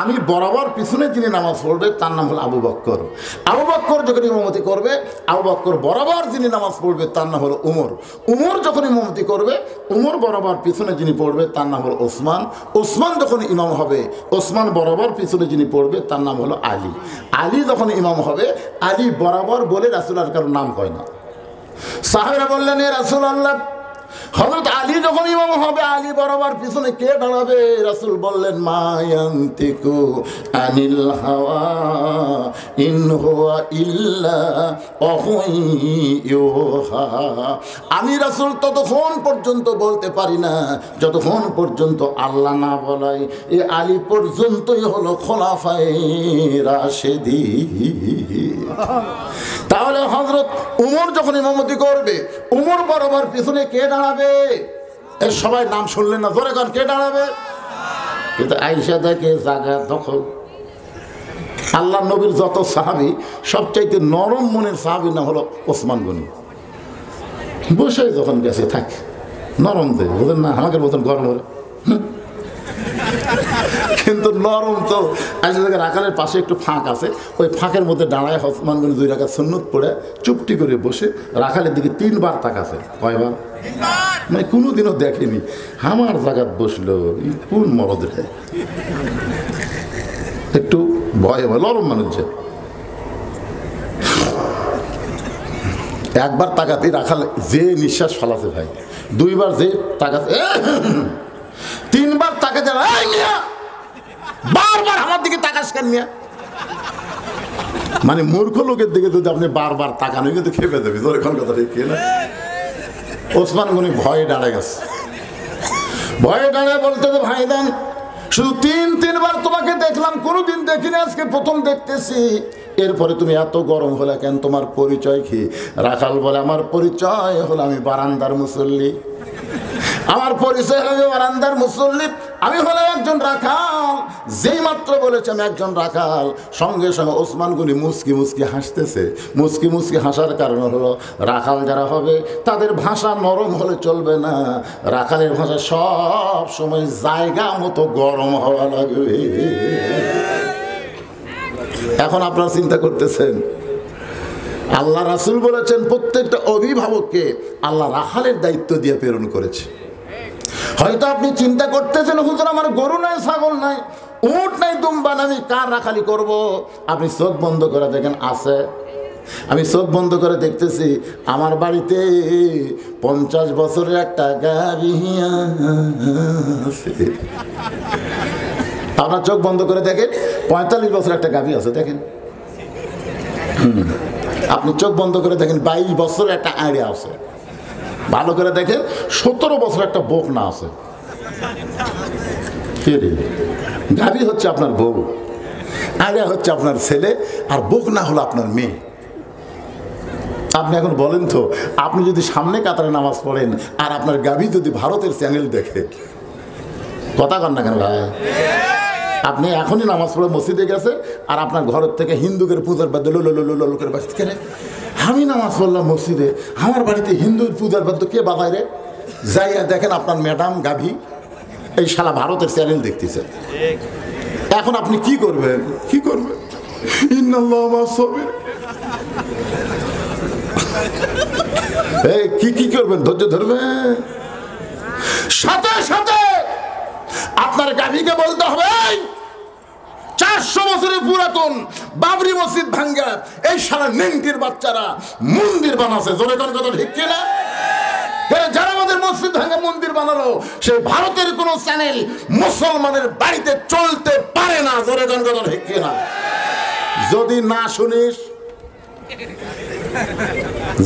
আমি বরাবর পিছনে যিনি নামাজ পড়বে তার নাম হলো আবু বকর। আবু বকর যখন ইমামতি করবে, আবু বকর বরাবর যিনি নামাজ পড়বে তার নাম হলো উমর। উমর যখন ইমামতি করবে, উমর বরাবর পিছনে যিনি পড়বে তার নাম হলো ওসমান। ওসমান যখন ইমাম হবে, ওসমান বরাবর পিছনে যিনি পড়বে তার নাম হলো আলী। আলী যখন ইমাম হবে, আলী বরাবর বলে রাসূল আর কারোর নাম কয় না। সাহাবারা বললেন, এ রাসূলুল্লাহ, হযরত আলী যখন ইমাম হবে, আলী বরাবর পিছনে কে দাঁড়াবে? রাসূল বললেন, মা ইয়ানতিকু আনিল হাওয়া ইন হুয়া ইল্লা ওয়াহয়ুহা। আমি রাসূল ততক্ষণ পর্যন্ত বলতে পারি না যতক্ষণ পর্যন্ত আল্লাহ না বলায়। এ আলী পর্যন্তই হলো খোলাফায়ে রাশেদিন। তাহলে হযরত উমর যখন ইমামতি করবে, উমর বরাবর পিছনে কে দাঁড়াবে? এর সবাই নাম শুনলেন না? জোরে কান, কে দাঁড়াবে? কিন্তু আয়েশা দেখে জায়গা দখল। আল্লাহ নবীর যত সাহাবী, সবচাইতে নরম মনের সাহাবীর নাম হলো ওসমান গনি। বসে যখন গেছে থাকে নরম দেয়, বুঝলেন না? আমাকে মতন গরম হলে কিন্তু নরম তো। আয়েশা দেখে রাখালের পাশে একটু ফাঁক আছে, ওই ফাঁকের মধ্যে দাঁড়ায় ওসমান গনি 2 রাকাত সুন্নত পড়ে চুপটি করে বসে রাখালের দিকে 3 বার তাকাছে। কয়বার? মানে কোনোদিনও দেখেনি। আমার জায়গাত বসলো, কোন মরদ রে? একটু ভয় ভয়, নরম মানুষ যে। একবার তাকাতে রাখাল যে নিঃশ্বাস ফালাছে ভাই, 2 বার যে তাকাতে, 3 বার তাকাতে, বারবার আমার দিকে তাকাস কেন মিয়া? মানে মূর্খ লোকের দিকে যদি আপনি বারবার তাকান, কিন্তু খেপে দেবে। এখন কথা ঠিক না? ওসমান গনি ভয়ে দাঁড়ায় গেছে। ভয়ে দাঁড়ায় বলতে, ভাইদান, শুধু 3 বার তোমাকে দেখলাম, কোনোদিন দেখিনি, আজকে প্রথম দেখতেছি। এরপরে তুমি এত গরম হলে কেন? তোমার পরিচয় কি? রাখাল বলে, আমার পরিচয় হলো আমি বারান্দার মুসল্লি। আমার পরিচয় হলো বারান্দার মুসল্লি। আমি হলাম একজন রাখাল। যেই মাত্র বলেছে আমি একজন রাখাল, সঙ্গে সঙ্গে ওসমান গনি মুচকি মুচকি হাসতেছে। মুচকি মুচকি হাসার কারণ হলো, রাখাল যারা হবে তাদের ভাষা নরম হলে চলবে না, রাখালের ভাষা সব সময় জায়গা মতো গরম হওয়া লাগবে। এখন আপনারা চিন্তা করতেছেন, আল্লাহ রাসূল বলেছেন প্রত্যেকটা অভিভাবককে আল্লাহ রাখালের দায়িত্ব দিয়ে প্রেরণ করেছে। হয়তো আপনি চিন্তা করতেছেন, হুজুর আমার গরু নাই, ছাগল নাই, উট নাই, দুম্বা নাই, আমি কার রাখালি করব? আপনি চোখ বন্ধ করে দেখেন, আছে। আমি চোখ বন্ধ করে দেখতেছি, আমার বাড়িতে 50 বছরের একটা গাড়ি আছে। আপনার চোখ বন্ধ করে দেখেন, 45 বছর একটা গাভী আছে, দেখেন। আপনি চোখ বন্ধ করে দেখেন, 22 বছর একটা আইডিয়া আছে। ভালো করে দেখেন, 17 বছর একটা বকনা আছে। গাভী হচ্ছে আপনার বউ, আইডিয়া হচ্ছে আপনার ছেলে, আর বকনা হলো আপনার মেয়ে। আপনি এখন বলেন তো, আপনি যদি সামনে কাতারে নামাজ পড়েন আর আপনার গাভী যদি ভারতের চ্যানেল দেখে, কথা কন না কেন ভাই? আপনি এখনই নামাজ পড়ে মসজিদে গেছে, আর আপনার ঘরের থেকে হিন্দুদের পূজার বাদ্য লোকের বাড়ি কেন? আমি নামাজ পড়লাম মসজিদে, আমার বাড়িতে হিন্দুর পূজার বাদ্য কে বাজায় রে? যাইয়া দেখেন আপনার ম্যাডাম গাভী এই শালা ভারতের চ্যানেল দেখতেছে। এখন আপনি কি করবেন? কি করবেন? কি করবেন? ধৈর্য ধরবেন। সাথে সাথে আপনার গাভীকে বলতে হবে, 400 বছরের পুরাতন বাবরি মসজিদ ভাঙ্গা এই সারা নেংটির বাচ্চারা মন্দির বানাচ্ছে। জোরে কোন কথা ঠিক কিনা? যারা আমাদের মসজিদ ভাঙ্গা মন্দির বানালো, সেই ভারতের কোন চ্যানেল মুসলমানের বাড়িতে চলতে পারে না। জোরে কোন কথা ঠিক কিনা? যদি না শুনিস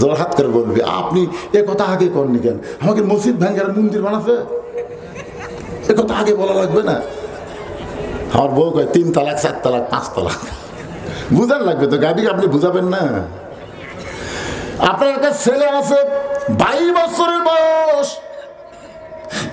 জোরহাত করে বলবি, আপনি এ কথা আগে করনি কেন? আমাকে মসজিদ ভাঙ্গার মন্দির বানাচ্ছে, এ কথা আগে বলা লাগবে না? আমার বউ কয় 3 তালাক 4 তালাক 5 তালাক। বুঝার লাগবে তো, গাবি আপনি বুঝাবেন না? আপনার একটা ছেলে আছে 22 বছরের বয়স,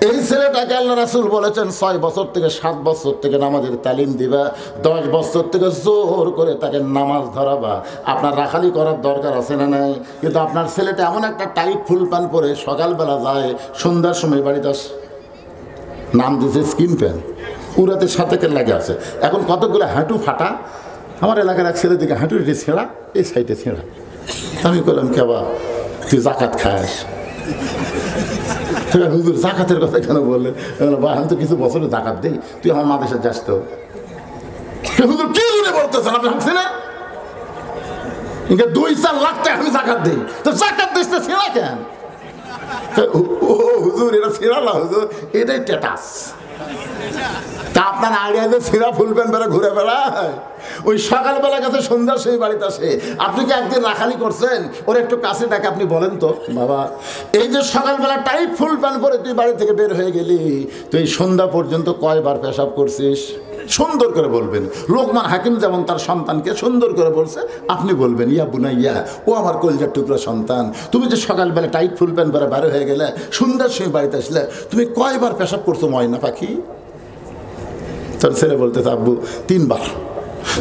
এই ছেলেটাকে আল্লাহ রাসূল বলেছেন 6 বছর থেকে 7 বছর থেকে নামাজের তালিম দিবা, 10 বছর থেকে জোর করে তাকে নামাজ ধরাবা। আপনার রাখালি করার দরকার আছে না নাই? কিন্তু আপনার ছেলেটা এমন একটা টাইট ফুল প্যান্ট পরে সকালবেলা যায়, সন্ধ্যার সময় বাড়িতে আসে, নাম দিয়েছে স্কিন প্যান্ট, উড়াতে সাথে লাগে আছে। এখন কতগুলো হাঁটু ফাটা, আমার এলাকার এক ছেলে দিকে হাঁটু এটি ছেঁড়া, এই সাইডে ছেঁড়া। আমি বললাম কেবা তুই জাকাত খাস? হুজুর জাকাতের কথা কেন বললেন? আমি তো কিছু বছরে জাকাত দিই, তুই আমার মাদেশে যাস তো। হুজুর কি জন্য বলতেছেন আপনি? হাসছি না, 2-4 লাখ টাকা আমি জাকাত দিই, তো জাকাত দিস তো ছেঁড়া কেন? ও হুজুর এটা ছেঁড়া না হুজুর, এটাই টেটাস। তা আপনার আইডিয়া যে ছেঁড়া ফুল প্যান্ট বেড়া ঘুরে বেড়ায়, ওই সকালবেলা গেছে সন্ধ্যার সেই বাড়িতে আসে। আপনি কি একদিন রাখালি করছেন? ওর একটু কাছে ডাকে আপনি বলেন তো, বাবা এই যে সকালবেলা টাইট ফুল প্যান্ট পরে তুই বাড়ি থেকে বের হয়ে গেলি, তুই সন্ধ্যা পর্যন্ত কয়বার পেশাব করছিস? সুন্দর করে বলবেন। লোকমান হাকিম যেমন তার সন্তানকে সুন্দর করে বলছে, আপনি বলবেন ইয়া বুনাইয়া, ও আমার কলজার টুকরা সন্তান, তুমি যে সকালবেলা টাইট ফুল প্যান্ট পরে বের হয়ে গেলে, সন্ধ্যার সময় বাড়িতে আসলে, তুমি কয়বার পেশাব করছো ময়না পাখি? তোর ছেলে বলতেছে আব্বু 3 বার।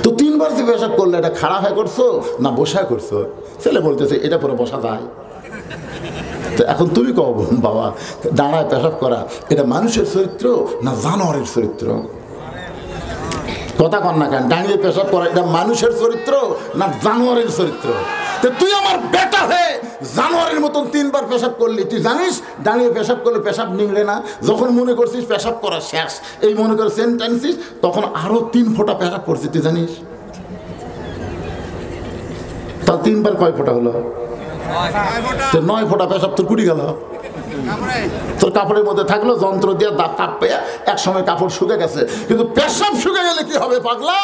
তো 3 বার যে পেশাব করলে, এটা খাড়া হয়ে করছো না বসা করছো? ছেলে বলতেছে এটা পরে বসা যায়। তো এখন তুমি কও বাবা, দাঁড়ায় পেশাব করা এটা মানুষের চরিত্র না জানোয়ারের চরিত্র? কথা কন না কেন? দাঁড়িয়ে পেশাব করা এটা মানুষের চরিত্র না জানোয়ারের চরিত্র? তো তুই আমার বেটা হয়ে জানোয়ারের মতন 3 বার পেশাব করলি। তুই জানিস দাঁড়িয়ে পেশাব করলে পেশাব নিংড়ে না। যখন মনে করছিস পেশাব করা শেষ, এই মনে করে সেন্টেন্সিস, তখন আরো 3 ফোঁটা পেশাব করছিস, তুই জানিস? তার 3 বার কয় ফোঁটা হলো? 9 ফোঁটা পেশাব তোর কুড়ি গেল। তোর কাপড়ের মধ্যে থাকলো, যন্ত্র দিয়ে দাঁত কাপ পেয়ে এক সময় কাপড় শুকে গেছে। কিন্তু পেশাব শুকে গেলে কি হবে পাগলা?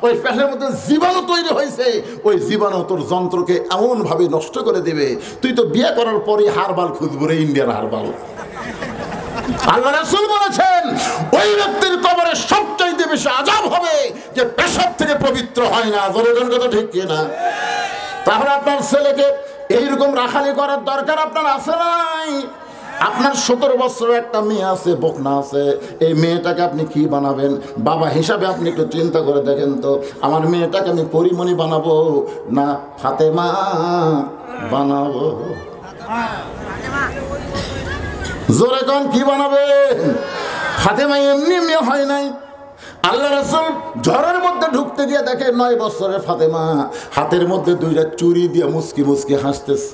ওই পেশাবের মধ্যে জীবাণু তৈরি হয়েছে, ওই জীবাণু তোর যন্ত্রকে এমন ভাবে নষ্ট করে দেবে, তুই তো বিয়ে করার পরই হারবাল খুঁজবো রে, ইন্ডিয়ান হারবাল। আল্লাহ রাসূল বলেছেন ওই ব্যক্তির কবরে সবচাইতে বেশি আযাব হবে যে পেশাব থেকে পবিত্র হয় না। জোরে কথা ঠিক কি না? তাহলে আপনার ছেলেকে এইরকম রাখালি করার দরকার আপনার আছে নাই? আপনার 17 বছরের একটা মেয়ে আছে, বকনা আছে, এই মেয়েটাকে আপনি কি বানাবেন? বাবা হিসাবে আপনি একটু চিন্তা করে দেখেন তো, আমার মেয়েটাকে আমি পরিমণি বানাবো না ফাতেমা বানাবো? জোরে কোন কি বানাবেন? ফাতেমা এমনি মেয়ে হয় নাই। আল্লাহ রাসূল ঝড়ের মধ্যে ঢুকতে গিয়ে দেখে 9 বছরের ফাতেমা হাতের মধ্যে 2টা চুরি দিয়ে মুস্কি মুস্কি হাসতেছে।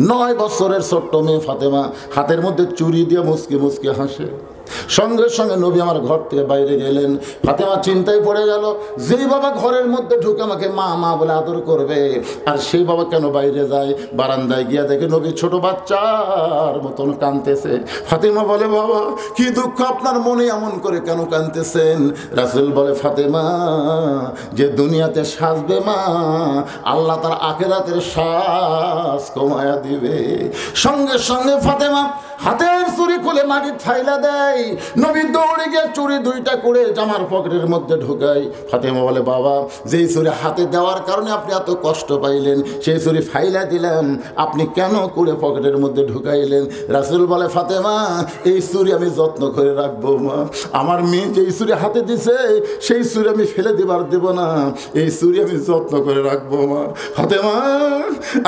9 বছরের ছোট্ট মেয়ে ফাতেমা হাতের মধ্যে চুরি দিয়ে মুস্কি মুস্কি হাসে। সঙ্গে সঙ্গে নবী আমার ঘর থেকে বাইরে গেলেন। ফাতেমা চিন্তায় পড়ে গেল, যেই বাবা ঘরের মধ্যে ঢুকে আমাকে মা মা বলে আদর করবে, আর সেই বাবা কেন বাইরে যায়? বারান্দায় গিয়া দেখে নবী ছোট বাচ্চার মতন কাঁদতেছে। ফাতেমা বলে বাবা কি দুঃখ আপনার মনে, এমন করে কেন কাঁদতেছেন? রাসূল বলে ফাতেমা যে দুনিয়াতে সাজবে মা, আল্লাহ তার আখিরাতের সাজ কমায়া দিবে। সঙ্গে সঙ্গে ফাতেমা হাতের চুরি খুলে মাটি ঠাইলা দেয়। নবী দৌড়ে গিয়ে চুরি 2টা করে জামার পকেটের মধ্যে ঢুকায়। ফাতেমা বলে বাবা যেই চুরি হাতে দেওয়ার কারণে আপনি এত কষ্ট পাইলেন, সেই চুরি ফাইলা দিলাম, আপনি কেন করে পকেটের মধ্যে ঢুকাইলেন? রাসূল বলে ফাতেমা এই চুরি আমি যত্ন করে রাখবো মা, আমার মেয়ে যেই চুরি হাতে দিছে সেই চুরি আমি ফেলে দেবার দেব না, এই চুরি আমি যত্ন করে রাখবো মা। ফাতেমা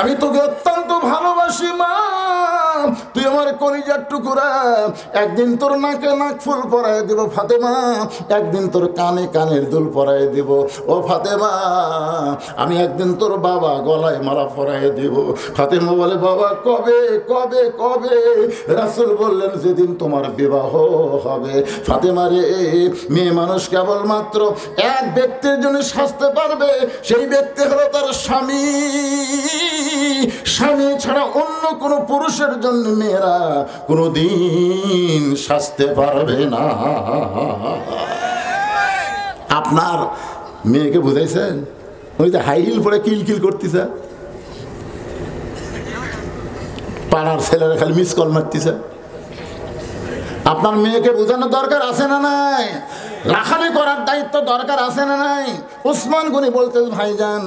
আমি তোকে অত্যন্ত ভালোবাসি মা, তুই আমার কলিজার টুকরা, একদিন তোর নাকে নাক ফুল পরায় দেব ফাতেমা, একদিন তোর কানে কানের দুল পরায় দেব। ও ফাতেমা আমি একদিন তোর বাবা গলায় মালা পরায় দেব। ফাতেমা বলে বাবা কবে কবে কবে? রাসূল বললেন যেদিন তোমার বিবাহ হবে। ফাতেমা রে, মেয়ে মানুষ কেবলমাত্র এক ব্যক্তির জন্য সাজতে পারবে, সেই ব্যক্তি হলো তার স্বামী। স্বামী ছাড়া অন্য কোনো পুরুষের জন্য মেয়েরা কোনোদিন সাজতে পারবে না। আপনার মেয়েকে বুঝাইছেন? ওই যে হাই হিল পরে কিলকিল করতেছে, পাড়ার ছেলেরা খালি মিস কল মারতেছে। আপনার মেয়েকে বোঝানোর দরকার আছে না নাই? রাখালি করার দায়িত্ব দরকার আছে না নাই? ওসমান গনি বলতে, ভাইজান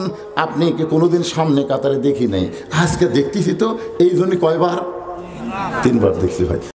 আপনি কি কোনোদিন সামনে কাতারে দেখি নাই, আজকে দেখতেছি তো, এই জন্য কয়বার? 3 বার দেখছি ভাই।